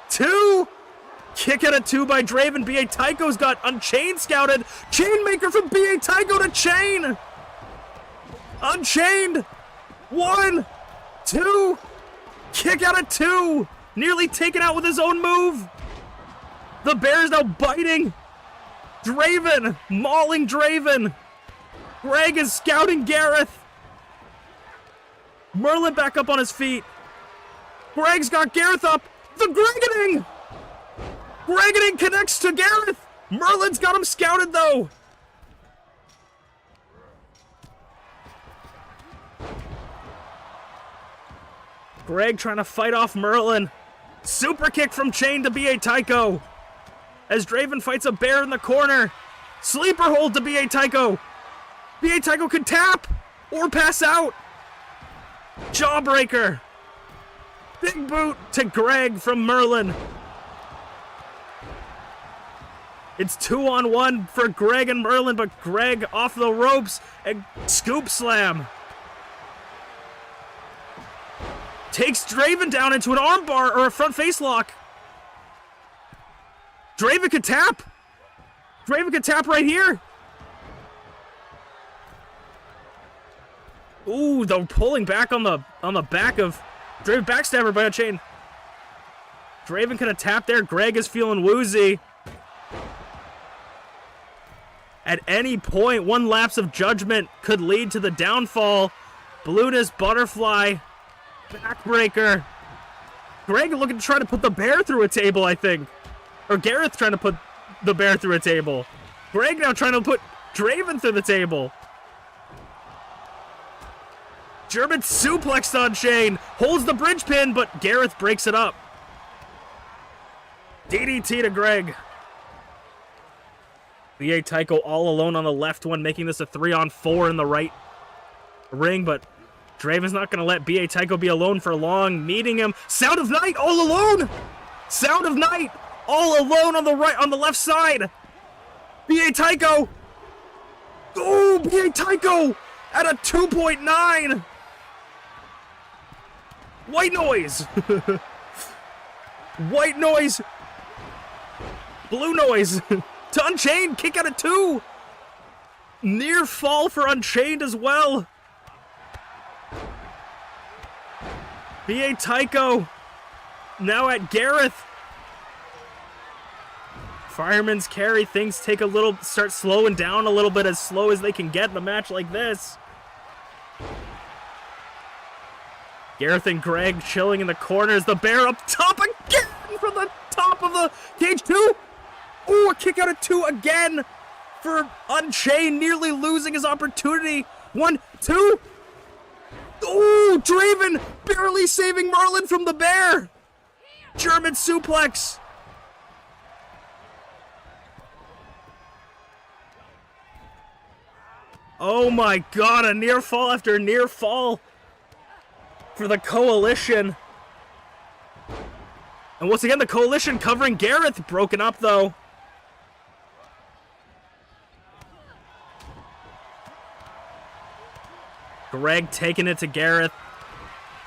2. Kick out of 2 by Draven. B.A. Tycho's got Unchained scouted. Chainmaker from B.A. Tycho to Chain. Unchained. 1, 2. Kick out of 2. Nearly taken out with his own move. The bear is now biting Draven. Mauling Draven. Greg is scouting Garreth. Merlin back up on his feet. Greg's got Garreth up. The Gregening! Gregening connects to Garreth. Merlin's got him scouted, though. Greg trying to fight off Merlin. Super kick from Chain to B.A. Tycho. As Draven fights a bear in the corner. Sleeper hold to B.A. Tycho. B.A. Tycho can tap or pass out. Jawbreaker. Big boot to Greg from Merlin. It's 2-on-1 for Greg and Merlin, but Greg off the ropes and scoop slam. Takes Draven down into an armbar or a front face lock. Draven could tap. Draven could tap right here. Ooh, the pulling back on the back of Draven, backstabber by Unchained. Draven could have tapped there. Greg is feeling woozy. At any point, one lapse of judgment could lead to the downfall. Blueness, butterfly, backbreaker. Greg looking to try to put the bear through a table, I think. Or Garreth trying to put the bear through a table. Greg now trying to put Draven through the table. German suplex on Shane. Holds the bridge pin, but Garreth breaks it up. DDT to Greg. B.A. Tycho all alone on the left one, making this a 3-on-4 in the right ring, but Draven's not going to let B.A. Tycho be alone for long, meeting him. Sound of Night all alone! Sound of Night all alone on the right, on the left side. B.A. Tycho. Oh, B.A. Tycho at a 2.9. White noise. White noise. Blue noise. To Unchained, kick out of 2. Near fall for Unchained as well. B.A. Tycho now at Garreth. Fireman's carry, things take a little, start slowing down a little bit, as slow as they can get in a match like this. Garreth and Greg chilling in the corners. The bear up top again from the top of the cage. 2. Ooh, a kick out of 2 again for Unchained, nearly losing his opportunity. 1, 2. Ooh, Draven barely saving Merlin from the bear. German suplex. Oh my god, a near fall after near fall for the Coalition. And once again, the Coalition covering Garreth. Broken up, though. Greg taking it to Garreth.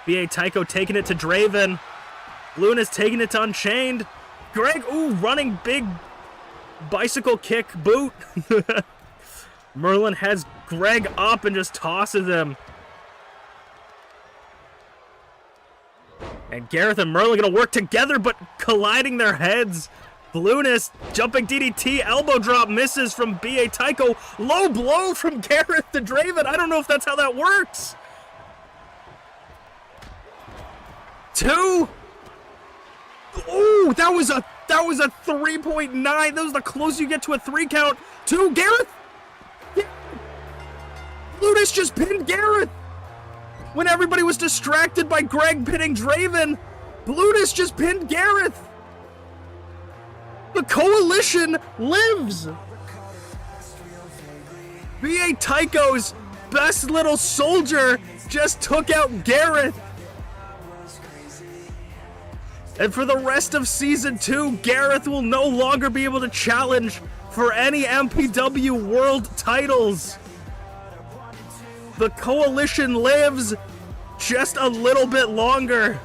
B.A. Tycho taking it to Draven. Luna's taking it to Unchained. Greg, ooh, running big bicycle kick boot. Merlin has Greg up and just tosses him. And Garreth and Merlin gonna work together, but colliding their heads. Blueness, jumping DDT, elbow drop misses from B.A. Tycho. Low blow from Garreth to Draven. I don't know if that's how that works. 2. Ooh, that was a 3.9. That was the closest you get to a 3 count. 2, Garreth. Blueness just pinned Garreth. When everybody was distracted by Greg pinning Draven, Blueness just pinned Garreth. The Coalition lives! B.A. Tycho's best little soldier just took out Garreth. And for the rest of Season 2, Garreth will no longer be able to challenge for any MPW World titles. The Coalition lives just a little bit longer.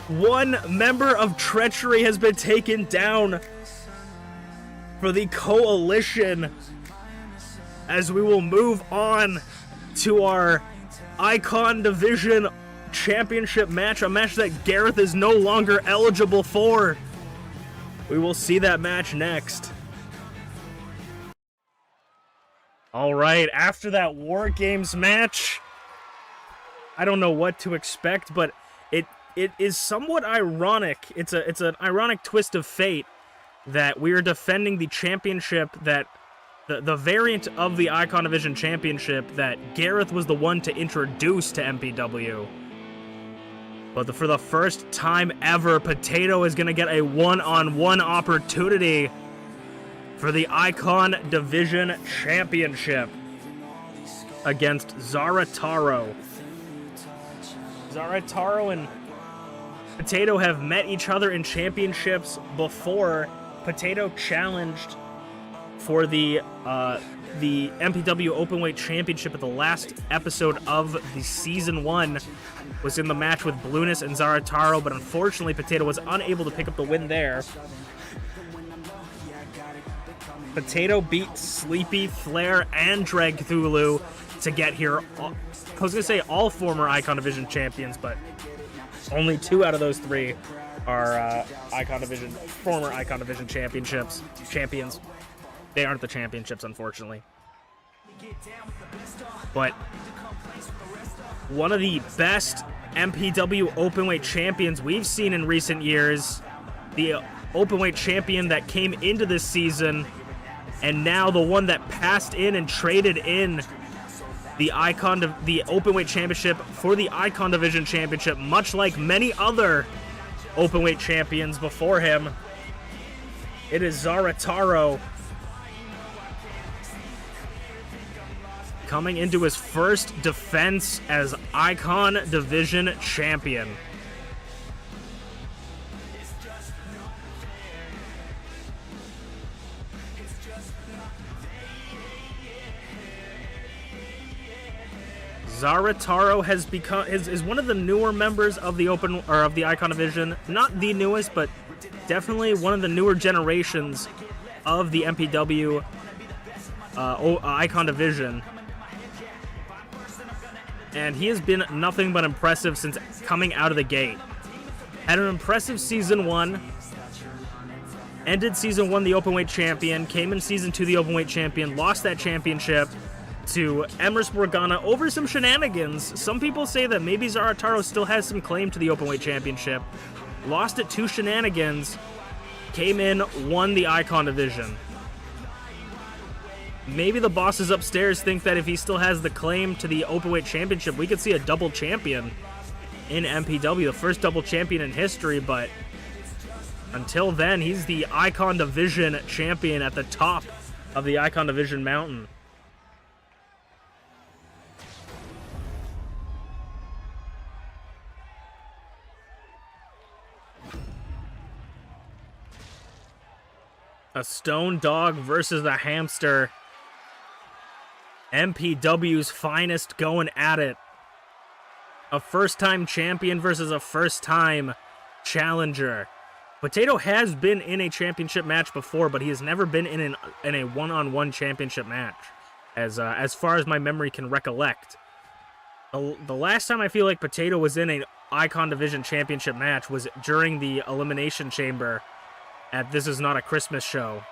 One member of Treachery has been taken down for the Coalition, as we will move on to our Icon Division Championship match, a match that Garreth is no longer eligible for. We will see that match next. Alright, after that War Games match, I don't know what to expect, but it is somewhat ironic. It's an ironic twist of fate that we are defending the championship, that the variant of the Icon Division Championship that Garreth was the one to introduce to MPW. But for the first time ever, Potato is going to get a one-on-one opportunity for the Icon Division Championship against Zarataro. Zarataro and Potato have met each other in championships before. Potato challenged for the MPW Openweight Championship at the last episode of the Season 1. Was in the match with Blueness and Zarataro, but unfortunately Potato was unable to pick up the win there. Potato beat Sleepy, Flair, and Dragthulu to get here. I was going to say all former Icon Division champions, but only 2 out of those 3 are former Icon Division champions. They aren't the championships, unfortunately. But one of the best MPW Openweight champions we've seen in recent years, the Openweight champion that came into this season, and now the one that passed in and traded in the Openweight Championship for the Icon Division Championship, much like many other Openweight champions before him. It is Zarataro coming into his first defense as Icon Division Champion. Zarataro has become is one of the newer members of the Icon Division. Not the newest, but definitely one of the newer generations of the MPW Icon Division. And he has been nothing but impressive since coming out of the gate. Had an impressive Season 1. Ended Season 1 the Openweight Champion. Came in Season 2 the Openweight Champion. Lost that championship to Emrys Borgana over some shenanigans. Some people say that maybe Zarataro still has some claim to the Openweight Championship. Lost it to shenanigans. Came in, won the Icon Division. Maybe the bosses upstairs think that if he still has the claim to the Openweight Championship, we could see a double champion in MPW, the first double champion in history, but until then, he's the Icon Division champion at the top of the Icon Division mountain. A stone dog versus the hamster. MPW's finest going at it. A first-time champion versus a first-time challenger. Potato has been in a championship match before, but he has never been in a one-on-one championship match, as far as my memory can recollect. The last time I feel like Potato was in an Icon Division championship match was during the Elimination Chamber at This Is Not a Christmas Show.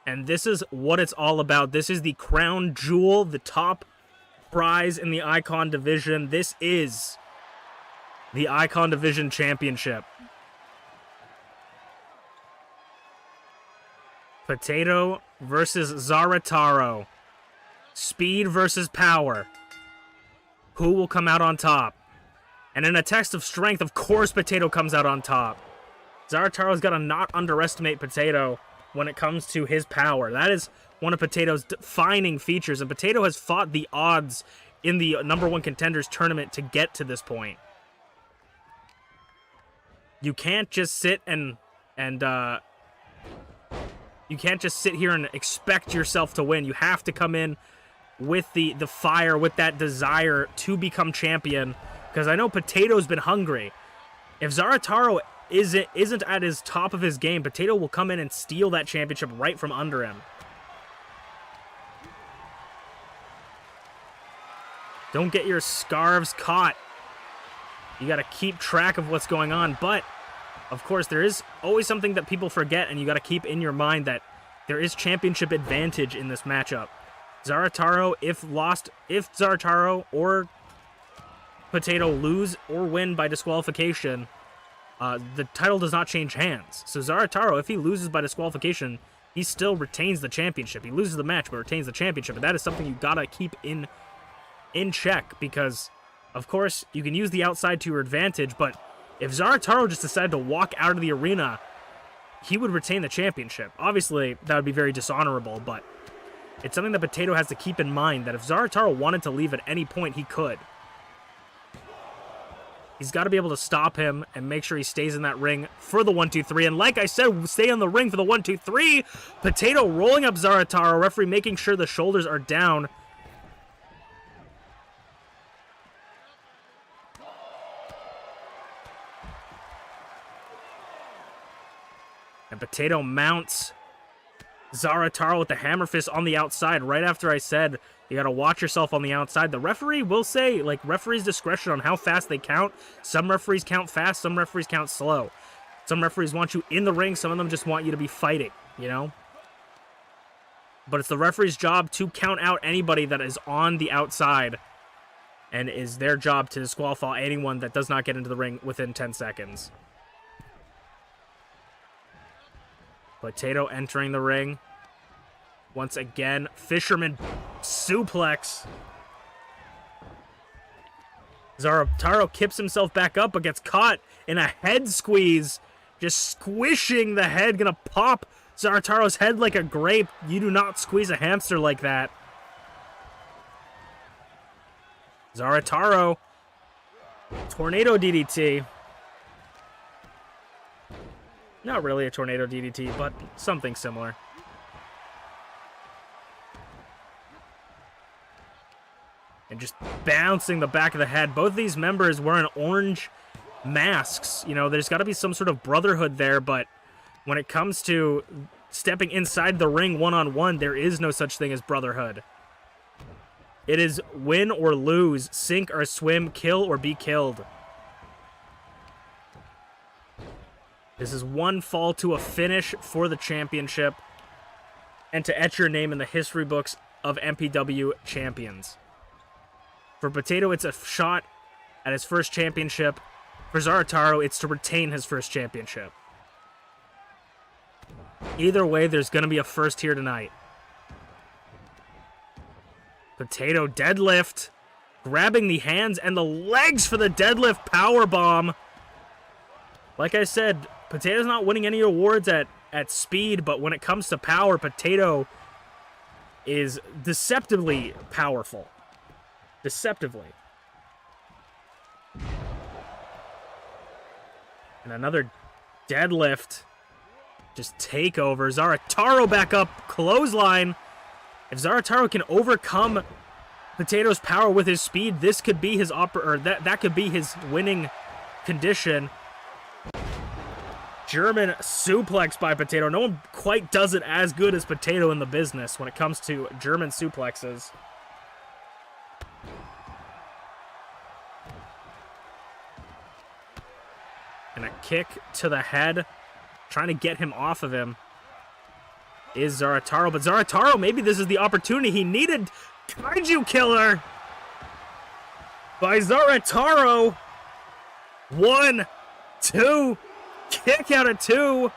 And this is what it's all about. This is the crown jewel, the top prize in the Icon Division. This is the Icon Division Championship. Potato versus Zarataro. Speed versus power. Who will come out on top? And in a test of strength, of course Potato comes out on top. Zarataro's got to not underestimate Potato when it comes to his power. That is one of Potato's defining features, and Potato has fought the odds in the #1 contenders tournament to get to this point. You can't just sit you can't just sit here and expect yourself to win. You have to come in with the fire, with that desire to become champion, because I know Potato's been hungry. If Zarataro isn't at his top of his game, Potato will come in and steal that championship right from under him. Don't get your scarves caught. You got to keep track of what's going on, but of course there is always something that people forget, and you got to keep in your mind that there is championship advantage in this matchup. Zarataro, if Zarataro or Potato lose or win by disqualification, the title does not change hands. So Zarataro, if he loses by disqualification, he still retains the championship. He loses the match but retains the championship, and that is something you gotta keep in check, because of course you can use the outside to your advantage, but if Zarataro just decided to walk out of the arena, he would retain the championship. Obviously that would be very dishonorable, but it's something that Potato has to keep in mind, that if Zarataro wanted to leave at any point, he could. He's got to be able to stop him and make sure he stays in that ring for the 1-2-3. And like I said, stay on the ring for the 1-2-3. Potato rolling up Zarataro. Referee making sure the shoulders are down. And Potato mounts Zarataro with the hammer fist on the outside. Right after I said you got to watch yourself on the outside, the referee will say, like, referee's discretion on how fast they count. Some referees count fast, some referees count slow. Some referees want you in the ring, some of them just want you to be fighting, you know? But it's the referee's job to count out anybody that is on the outside, and it is their job to disqualify anyone that does not get into the ring within 10 seconds. Potato entering the ring. Once again, Fisherman suplex. Zarataro kips himself back up, but gets caught in a head squeeze. Just squishing the head. Gonna pop Zarataro's head like a grape. You do not squeeze a hamster like that. Zarataro. Tornado DDT. Not really a tornado DDT, but something similar. And just bouncing the back of the head. Both of these members wearing orange masks. You know, there's got to be some sort of brotherhood there, but when it comes to stepping inside the ring one-on-one, there is no such thing as brotherhood. It is win or lose, sink or swim, kill or be killed. This is one fall to a finish for the championship and to etch your name in the history books of MPW champions. For Potato, it's a shot at his first championship. For Zarataro, it's to retain his first championship. Either way, there's going to be a first here tonight. Potato deadlift, grabbing the hands and the legs for the deadlift powerbomb. Like I said, Potato's not winning any awards at speed, but when it comes to power, Potato is deceptively powerful. Deceptively. And another deadlift. Just takeover. Zarataro back up. Clothesline. If Zarataro can overcome Potato's power with his speed, this could be his that could be his winning condition. German suplex by Potato. No one quite does it as good as Potato in the business when it comes to German suplexes. And a kick to the head. Trying to get him off of him is Zarataro. But Zarataro, maybe this is the opportunity he needed. Kaiju Killer by Zarataro. 1, 2. Kick out of 2.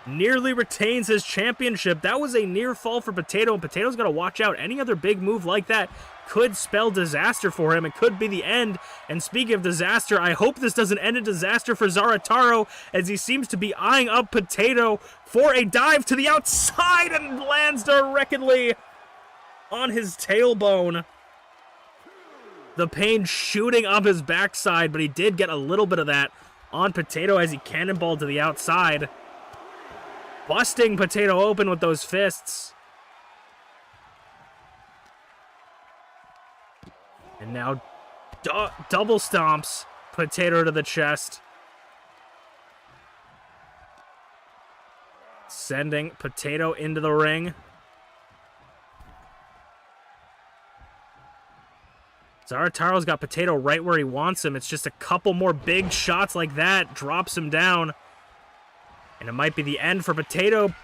nearly retains his championship. That was a near fall for Potato, and Potato's got to watch out. Any other big move like that could spell disaster for him. It could be the end. And speaking of disaster, I hope this doesn't end in disaster for Zarataro, as he seems to be eyeing up Potato for a dive to the outside and lands directly on his tailbone. The pain shooting up his backside, but he did get a little bit of that on Potato as he cannonballed to the outside, busting Potato open with those fists. And now double stomps Potato to the chest, sending Potato into the ring. Zarataro's got Potato right where he wants him. It's just a couple more big shots like that, drops him down. And it might be the end for Potato.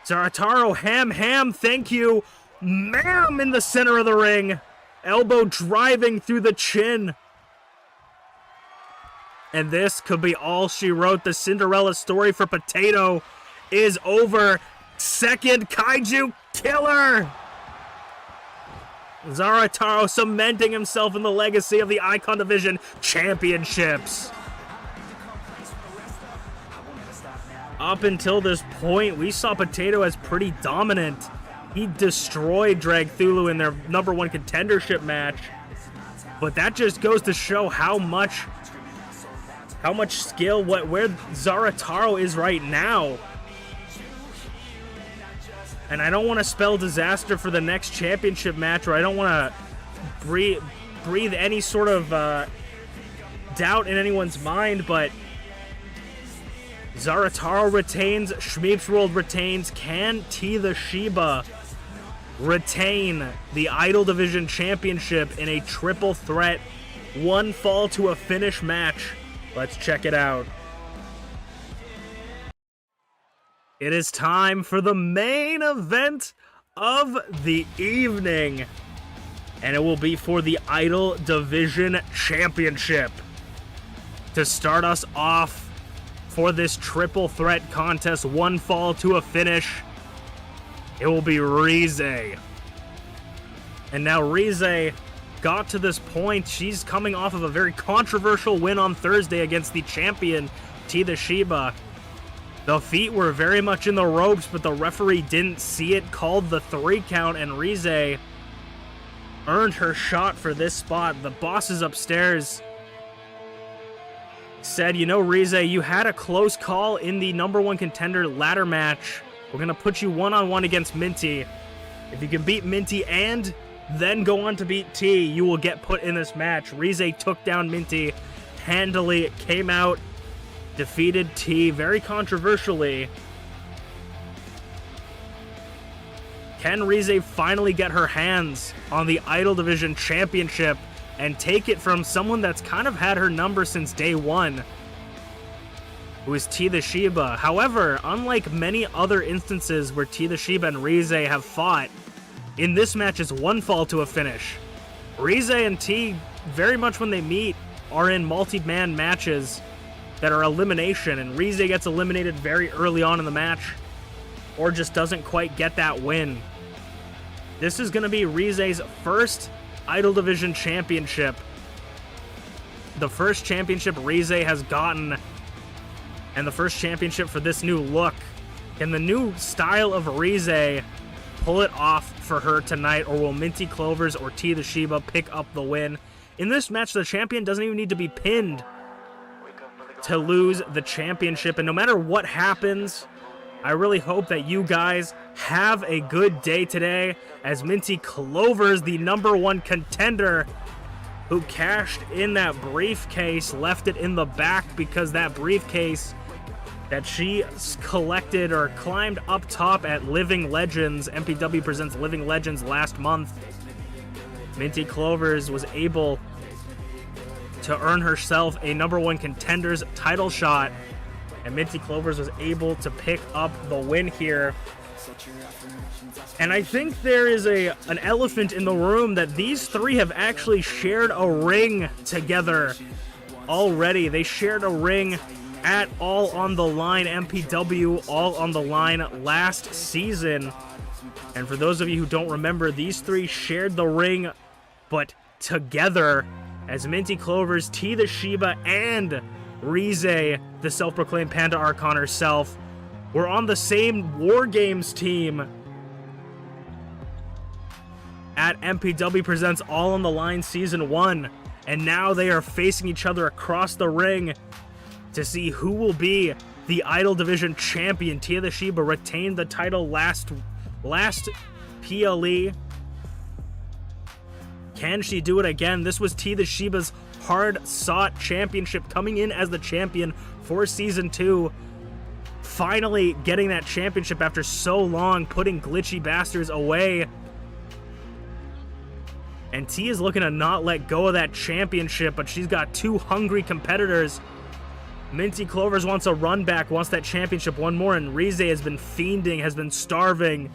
Zarataro, ham, thank you. Ma'am in the center of the ring. Elbow driving through the chin. And this could be all she wrote. The Cinderella story for Potato is over. Second Kaiju killer. Zarataro cementing himself in the legacy of the Icon Division Championships. Up until this point, we saw Potato as pretty dominant. He destroyed Dragthulu in their #1 contendership match. But that just goes to show how much skill, where Zarataro is right now. And I don't want to spell disaster for the next championship match, or I don't want to breathe any sort of doubt in anyone's mind, but Zarataro retains, ShmeepsWorld retains. Can TeaTheShiba retain the Idol Division Championship in a triple threat, one fall to a finish match? Let's check it out. It is time for the main event of the evening, and it will be for the Idol Division Championship. To start us off for this triple threat contest, one fall to a finish, it will be Rize. And now Rize got to this point. She's coming off of a very controversial win on Thursday against the champion, TeaTheShiba. The feet were very much in the ropes, but the referee didn't see it, called the 3 count, and Rize earned her shot for this spot. The bosses upstairs said, you know, Rize, you had a close call in the #1 contender ladder match. We're going to put you one-on-one against Minty. If you can beat Minty and then go on to beat T, you will get put in this match. Rize took down Minty handily, came out, defeated T very controversially. Can Rize finally get her hands on the Idol Division Championship and take it from someone that's kind of had her number since day one, who is TeaTheShiba? However, unlike many other instances where TeaTheShiba and Rize have fought, in this match is one fall to a finish. Rize and T, very much when they meet, are in multi-man matches that are elimination, and Rize gets eliminated very early on in the match, or just doesn't quite get that win. This is going to be Rize's first Idol Division Championship. The first championship Rize has gotten, and the first championship for this new look. Can the new style of Rize pull it off for her tonight, or will MintyClovers or TeaTheShiba pick up the win? In this match, the champion doesn't even need to be pinned to lose the championship, and no matter what happens, I really hope that you guys have a good day today, as MintyClovers, the #1 contender, who cashed in that briefcase, left it in the back because that briefcase that she collected or climbed up top at Living Legends, MPW Presents Living Legends last month, MintyClovers was able to earn herself a #1 contender's title shot, and MintyClovers was able to pick up the win here. And I think there is an elephant in the room that these three have actually shared a ring together already. They shared a ring at All on the Line MPW, All on the Line last season. And for those of you who don't remember, these three shared the ring, but together as MintyClovers, TeaTheShiba, and Rize, the self-proclaimed Panda Archon herself, were on the same War Games team at MPW Presents All on the Line Season 1. And now they are facing each other across the ring to see who will be the Idol Division champion. TeaTheShiba retained the title last PLE. Can she do it again? This was TeaTheShiba's hard-sought championship, coming in as the champion for Season 2. Finally getting that championship after so long, putting GlitchyBasturds away. And T is looking to not let go of that championship, but she's got two hungry competitors. MintyClovers wants a run back, wants that championship one more, and Rize has been fiending, has been starving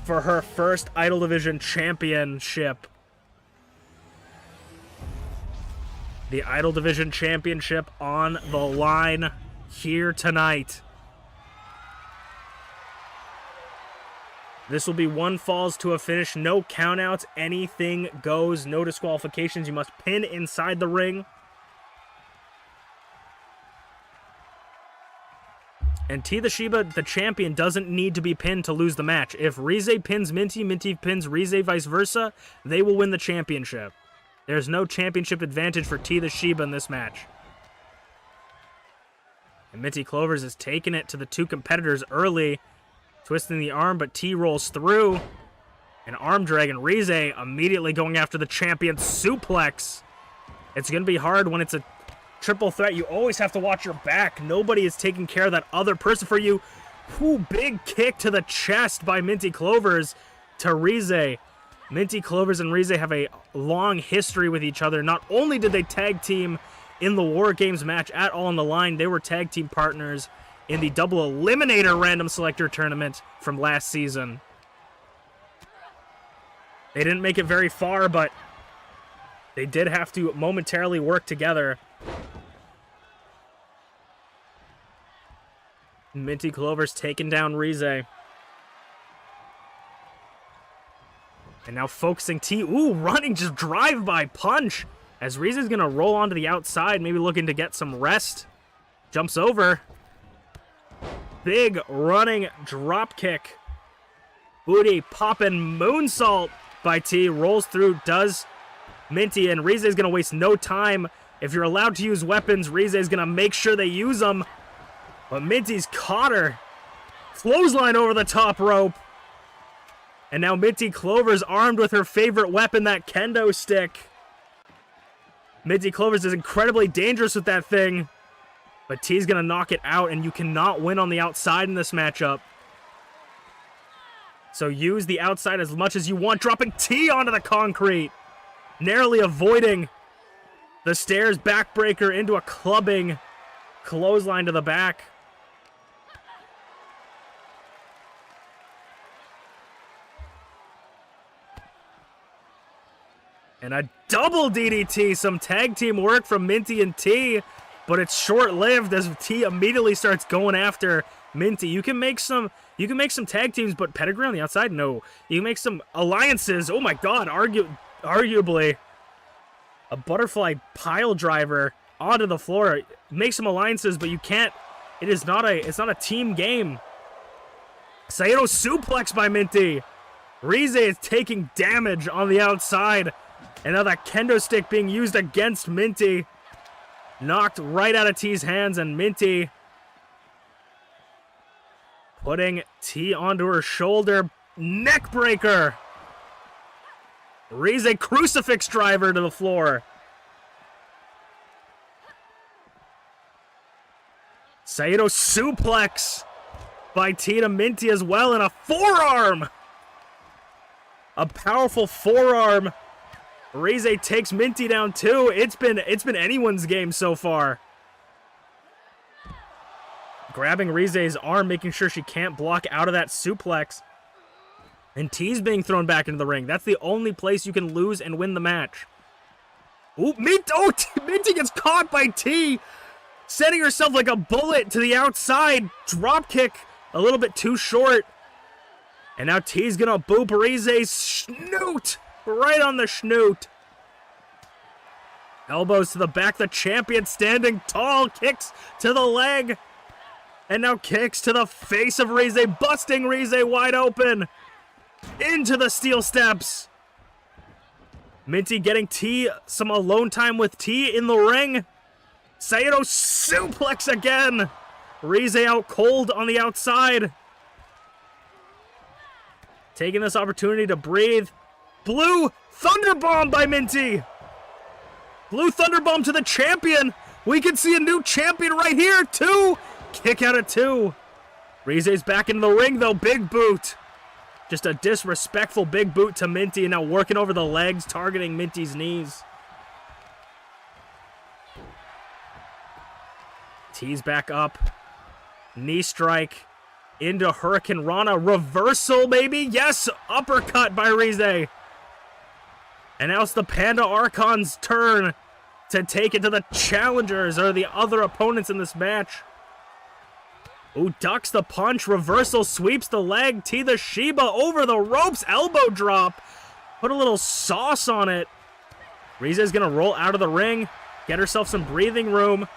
for her first Idol Division championship. The Idol Division championship on the line here tonight. This will be one falls to a finish, no countouts, anything goes, no disqualifications. You must pin inside the ring. And TeaTheShiba, the champion, doesn't need to be pinned to lose the match. If Rize pins Minty, Minty pins Rize, vice versa, they will win the championship. There's no championship advantage for TeaTheShiba in this match. And MintyClovers is taking it to the two competitors early, twisting the arm, but T rolls through. An arm drag, and Rize immediately going after the champion suplex. It's going to be hard when it's a triple threat. You always have to watch your back. Nobody is taking care of that other person for you. Ooh, big kick to the chest by MintyClovers to Rize. MintyClovers and Rize have a long history with each other. Not only did they tag team in the War Games match at All on the Line, they were tag team partners in the Double Eliminator Random Selector Tournament from last season. They didn't make it very far, but they did have to momentarily work together. MintyClovers taking down Rize. And now focusing T. Ooh, running, just drive-by punch. As Rize is going to roll onto the outside, maybe looking to get some rest. Jumps over. Big running drop kick. Booty popping moonsault by T. Rolls through, does Minty, and Rize is going to waste no time. If you're allowed to use weapons, Rize is going to make sure they use them. But Minty's caught her. Clothesline over the top rope. And now MintyClovers armed with her favorite weapon, that kendo stick. MintyClovers is incredibly dangerous with that thing. But T's going to knock it out, and you cannot win on the outside in this matchup. So use the outside as much as you want, dropping T onto the concrete. Narrowly avoiding the stairs backbreaker into a clubbing clothesline to the back. And a double DDT, some tag team work from Minty and T, but it's short-lived as T immediately starts going after Minty. You can make some tag teams, but pedigree on the outside, no. You can make some alliances. Oh my god, arguably a butterfly pile driver onto the floor. Make some alliances, but you can't. It's not a team game. Saito suplex by Minty. Rize is taking damage on the outside. And now that kendo stick being used against Minty. Knocked right out of T's hands, and Minty putting T onto her shoulder. Neck breaker. Rize crucifix driver to the floor. Saito suplex by T to Minty as well, and a forearm. A powerful forearm. Rize takes Minty down too. It's been anyone's game so far. Grabbing Rize's arm, making sure she can't block out of that suplex. And T's being thrown back into the ring. That's the only place you can lose and win the match. Ooh, Minty gets caught by T. Setting herself like a bullet to the outside. Drop kick a little bit too short. And now T's gonna boop Rize's snoot. Right on the snoot. Elbows to the back. The champion standing tall. Kicks to the leg. And now kicks to the face of Rize. Busting Rize wide open. Into the steel steps. Minty getting T some alone time with T in the ring. Saito suplex again. Rize out cold on the outside. Taking this opportunity to breathe. Blue Thunderbomb by Minty. Blue Thunderbomb to the champion. We can see a new champion right here. 2. Kick out at 2. Rize's back in the ring though. Big boot. Just a disrespectful big boot to Minty, and now working over the legs, targeting Minty's knees. T's back up. Knee strike into Hurricane Rana. Reversal, maybe? Yes! Uppercut by Rize. And now it's the Panda Archon's turn to take it to the challengers, or the other opponents in this match. Ooh, ducks the punch, reversal, sweeps the leg, TeaTheShiba over the ropes, elbow drop. Put a little sauce on it. Rize's gonna roll out of the ring, get herself some breathing room.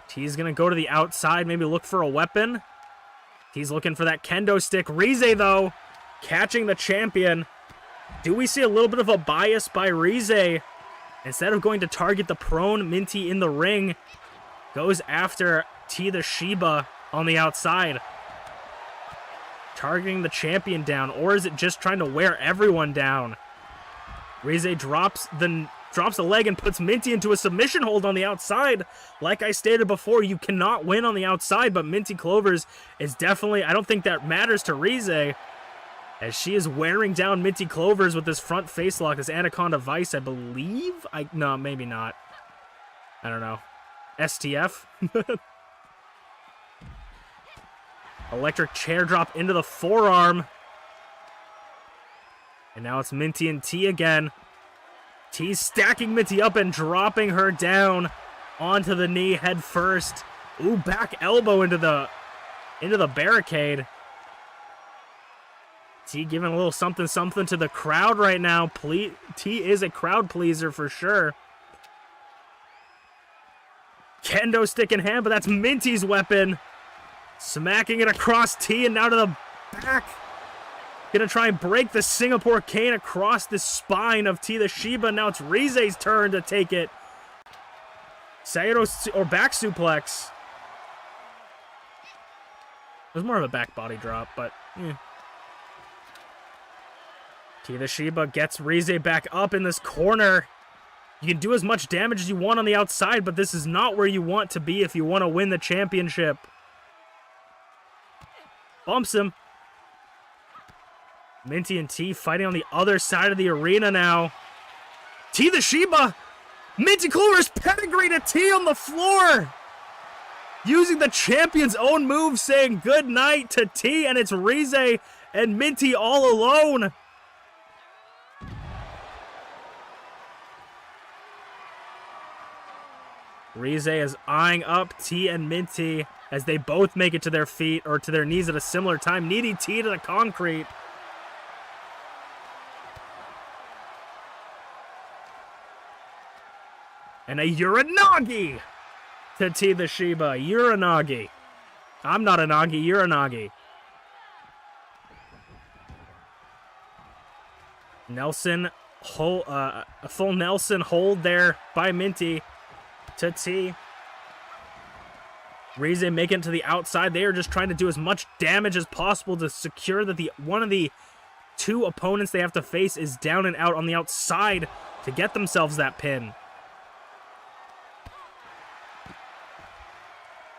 T's gonna go to the outside, maybe look for a weapon. He's looking for that kendo stick. Rize, though, catching the champion. Do we see a little bit of a bias by Rize? Instead of going to target the prone Minty in the ring, goes after TeaTheShiba on the outside. Targeting the champion down, or is it just trying to wear everyone down? Rize drops the leg and puts Minty into a submission hold on the outside. Like I stated before, you cannot win on the outside, but MintyClovers is definitely, I don't think that matters to Rize, as she is wearing down MintyClovers with this front face lock, this Anaconda Vice, I believe? No, maybe not. I don't know. STF. Electric chair drop into the forearm. And now it's Minty and T again. T's stacking Minty up and dropping her down onto the knee head first. Ooh, back elbow into the barricade. T giving a little something something to the crowd right now. T is a crowd pleaser for sure. Kendo stick in hand, but that's Minty's weapon. Smacking it across T and now to the back. Gonna try and break the Singapore cane across the spine of TeaTheShiba. Now it's Rize's turn to take it. Saito or back suplex. It was more of a back body drop, but TeaTheShiba gets Rize back up in this corner. You can do as much damage as you want on the outside, but this is not where you want to be if you want to win the championship. Bumps him. Minty and T fighting on the other side of the arena now. TeaTheShiba! MintyClovers pedigree to T on the floor! Using the champion's own move, saying good night to T, and it's Rize and Minty all alone. Rize is eyeing up T and Minty as they both make it to their feet, or to their knees at a similar time. Needy T to the concrete. And a Uranagi to TeaTheShiba. Uranagi. I'm not a Nagi, you're a Nagi. Nelson, a full Nelson hold there by Minty to T. Rize making it to the outside. They are just trying to do as much damage as possible to secure that one of the two opponents they have to face is down and out on the outside to get themselves that pin.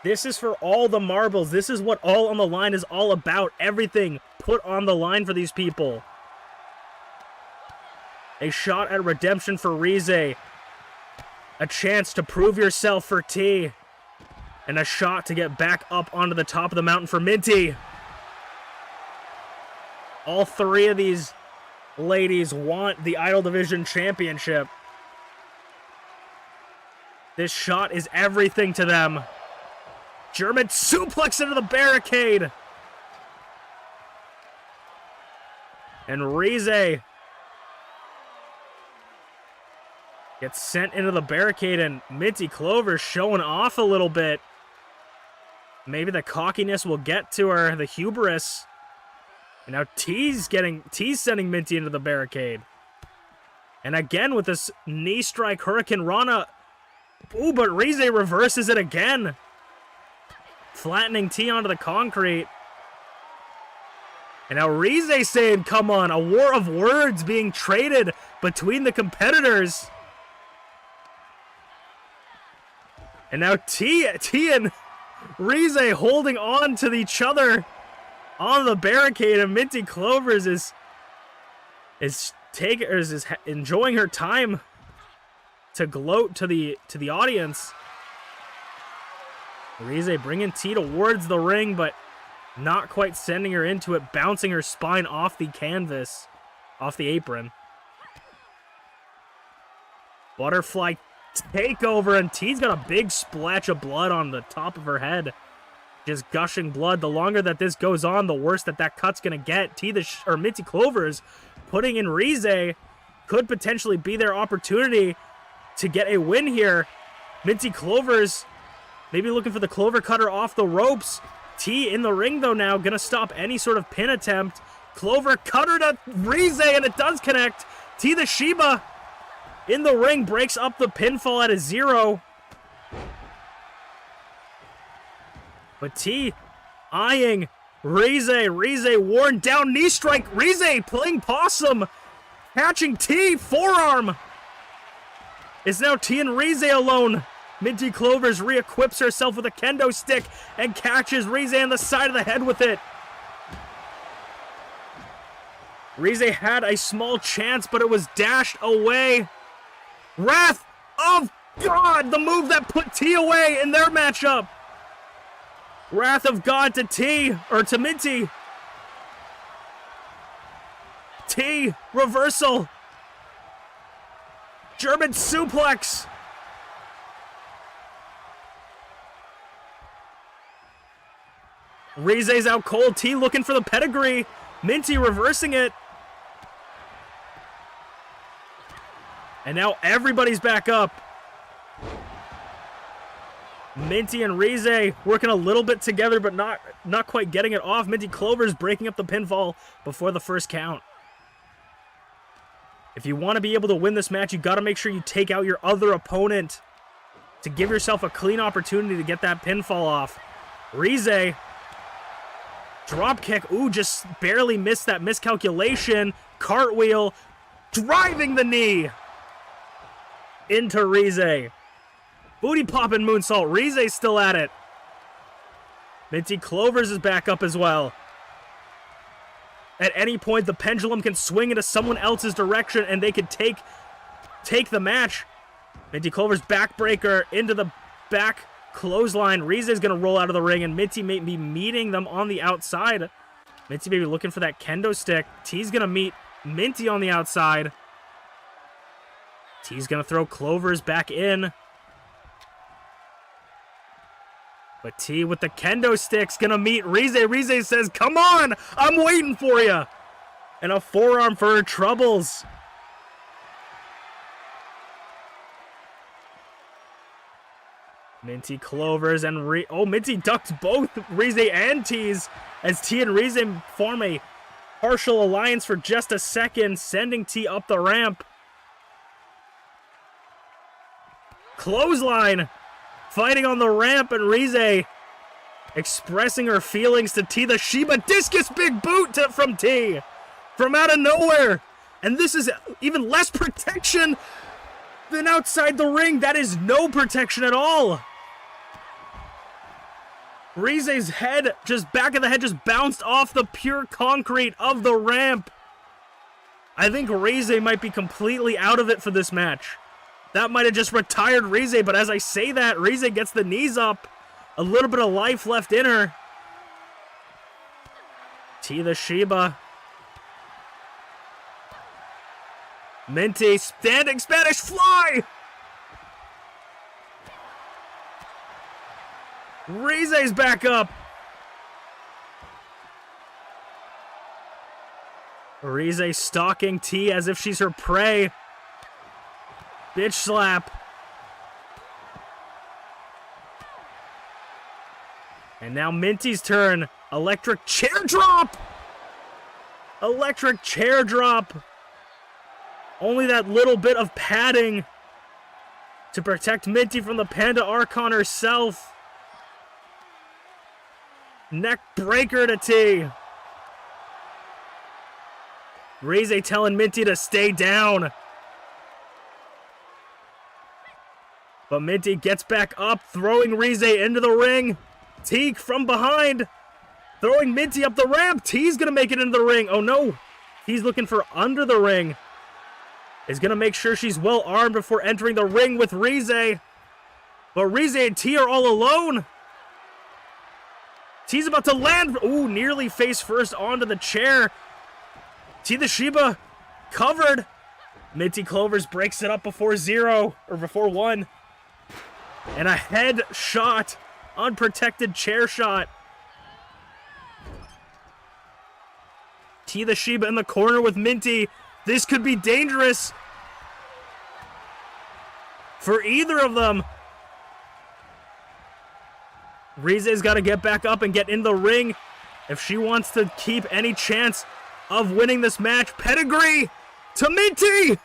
This is for all the marbles. This is what All on the Line is all about. Everything put on the line for these people. A shot at redemption for Rize. A chance to prove yourself for T. And a shot to get back up onto the top of the mountain for Minty. All three of these ladies want the Idol Division Championship. This shot is everything to them. German suplex into the barricade. And Rize gets sent into the barricade, and MintyClovers showing off a little bit. Maybe the cockiness will get to her, the hubris. And now T's sending Minty into the barricade. And again with this knee strike Hurricane Rana. Ooh, but Rize reverses it again. Flattening T onto the concrete. And now Rize saying, come on, a war of words being traded between the competitors. And now T and Rize holding on to each other on the barricade, and MintyClovers is enjoying her time to gloat to the audience. Rize bringing T towards the ring, but not quite sending her into it, bouncing her spine off the canvas, off the apron. Butterfly takeover, and T's got a big splash of blood on the top of her head. Just gushing blood. The longer that this goes on, the worse that cut's gonna get. MintyClovers putting in Rize could potentially be their opportunity to get a win here. MintyClovers maybe looking for the clover cutter off the ropes. T in the ring though now, gonna stop any sort of pin attempt. Clover cutter to Rize, and it does connect. TeaTheShiba in the ring breaks up the pinfall at a 0. But T eyeing Rize. Rize worn down, knee strike. Rize playing possum, catching T, forearm. It's now T and Rize alone. MintyClovers re-equips herself with a kendo stick and catches Rize on the side of the head with it. Rize had a small chance, but it was dashed away. Wrath of God, the move that put T away in their matchup. Wrath of God to T, or to Minty. T, reversal. German suplex. Rize's out cold. T looking for the pedigree. Minty reversing it. And now everybody's back up. Minty and Rize working a little bit together, but not quite getting it off. MintyClovers breaking up the pinfall before the first count. If you want to be able to win this match, you got to make sure you take out your other opponent to give yourself a clean opportunity to get that pinfall off. Rize, drop kick. Ooh, just barely missed that miscalculation. Cartwheel, driving the knee into Rize. Booty popping moonsault. Rize's still at it. MintyClovers is back up as well. At any point, the pendulum can swing into someone else's direction, and they could take the match. MintyClovers backbreaker into the back clothesline. Rize is going to roll out of the ring, and Minty may be meeting them on the outside. Minty may be looking for that kendo stick. T's going to meet Minty on the outside. T's going to throw Clovers back in. But T with the kendo stick's going to meet Rize. Rize says, come on, I'm waiting for you. And a forearm for her troubles. MintyClovers and Minty ducks both Rize and T's as T and Rize form a partial alliance for just a second, sending T up the ramp. Clothesline, fighting on the ramp, and Rize expressing her feelings to TeaTheShiba. Discus big boot from T from out of nowhere. And this is even less protection than outside the ring. That is no protection at all. Rize's head, back of the head, just bounced off the pure concrete of the ramp. I think Rize might be completely out of it for this match. That might have just retired Rize, but as I say that, Rize gets the knees up. A little bit of life left in her. TeaTheShiba. Minty, standing Spanish fly! Rize's back up. Rize stalking T as if she's her prey. Bitch slap. And now Minty's turn. Electric chair drop. Electric chair drop. Only that little bit of padding to protect Minty from the Panda Archon herself. Neck breaker to T. Rize telling Minty to stay down. But Minty gets back up, throwing Rize into the ring. T from behind, throwing Minty up the ramp. T's gonna make it into the ring. Oh no, he's looking for under the ring. Is gonna make sure she's well armed before entering the ring with Rize. But Rize and T are all alone. T's about to land. Ooh, nearly face first onto the chair. TeaTheShiba covered. MintyClovers breaks it up before 1. And a head shot. Unprotected chair shot. TeaTheShiba in the corner with Minty. This could be dangerous for either of them. Rize's got to get back up and get in the ring if she wants to keep any chance of winning this match. Pedigree to Minty.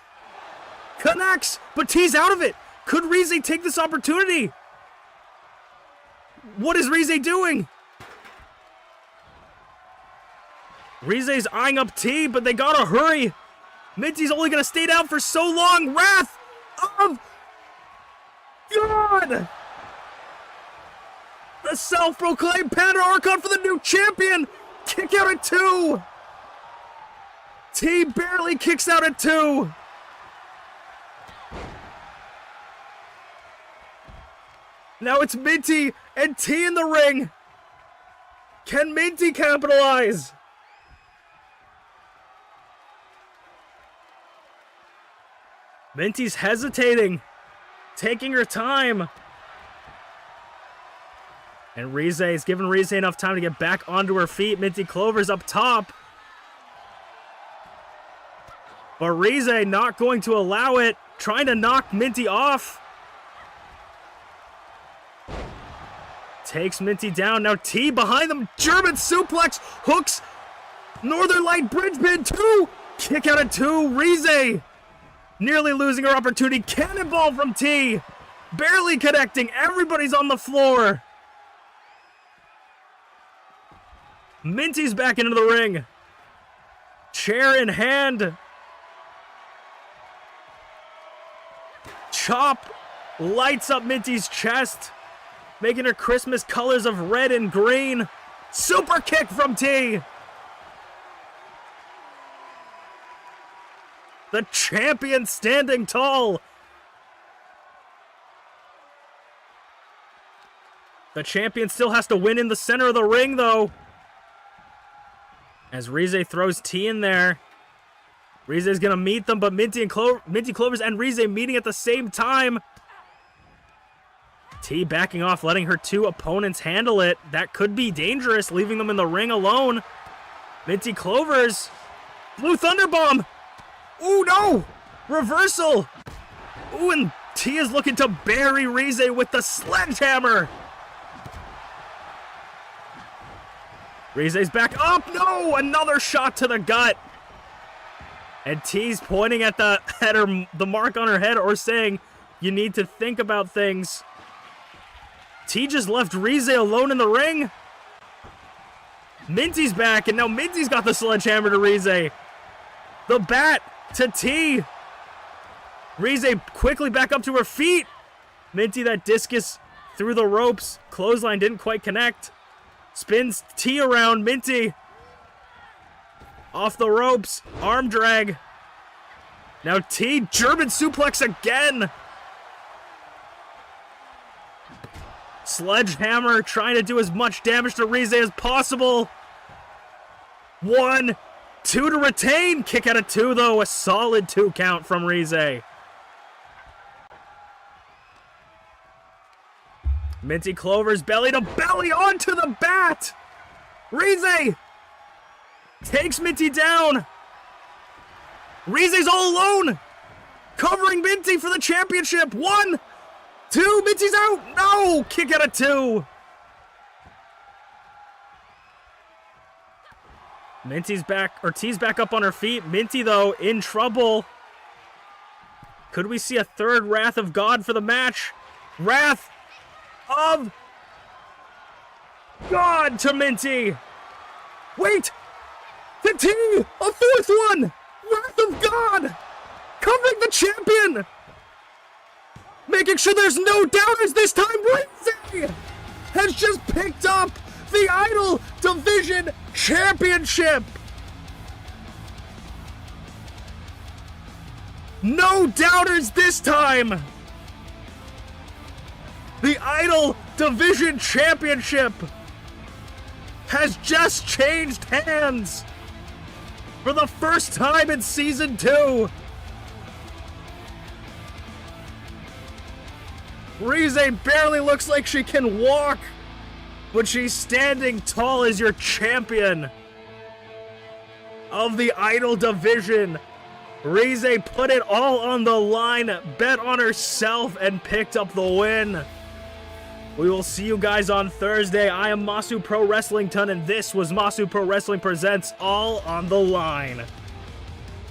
Connects, but T's out of it. Could Rize take this opportunity? What is Rize doing? Rize's eyeing up T, but they gotta hurry. Minty's only gonna stay down for so long. Wrath of God! The self-proclaimed Panda Archon for the new champion! Kick out at 2! T barely kicks out at 2! Now it's Minty and T in the ring! Can Minty capitalize? Minty's hesitating, taking her time. And Rize is giving Rize enough time to get back onto her feet. MintyClovers up top. But Rize not going to allow it, trying to knock Minty off. Takes Minty down. Now T behind them. German suplex. Hooks. Northern Light bridge pin 2. Kick out at 2. Rize nearly losing her opportunity. Cannonball from T. Barely connecting. Everybody's on the floor. Minty's back into the ring. Chair in hand. Chop lights up Minty's chest, making her Christmas colors of red and green. Super kick from T. The champion standing tall. The champion still has to win in the center of the ring, though. As Rize throws T in there. Rize is going to meet them, but MintyClovers and Rize meeting at the same time. T backing off, letting her 2 opponents handle it. That could be dangerous, leaving them in the ring alone. MintyClovers. Blue Thunderbomb. Ooh, no! Reversal! Ooh, and T is looking to bury Rize with the sledgehammer. Rize's back up. No! Another shot to the gut. And T's pointing at the mark on her head, or saying, you need to think about things. T just left Rize alone in the ring. Minty's back, and now Minty's got the sledgehammer to Rize. The bat to T. Rize quickly back up to her feet. Minty, that discus through the ropes. Clothesline didn't quite connect. Spins T around. Minty off the ropes. Arm drag. Now T, German suplex again. Sledgehammer trying to do as much damage to Rize as possible. 1, 2 to retain. Kick out of 2, though. A solid 2 count from Rize. MintyClovers belly to belly onto the bat. Rize takes Minty down. Rize's all alone, covering Minty for the championship. 1, 2, Minty's out. No, kick out of 2. Minty's back, or T's back up on her feet. Minty, though, in trouble. Could we see a third Wrath of God for the match? Wrath of God to Minty. Wait! The T! A fourth one! Wrath of God! Covering the champion! Making sure there's no doubters this time. Rize has just picked up the Idol Division Championship! No doubters this time! The Idol Division Championship has just changed hands for the first time in Season 2! Rize barely looks like she can walk, but she's standing tall as your champion of the Idol Division. Rize put it all on the line, bet on herself, and picked up the win. We will see you guys on Thursday. I am Masu Pro Wrestlington, and this was Masu Pro Wrestling Presents All on the Line.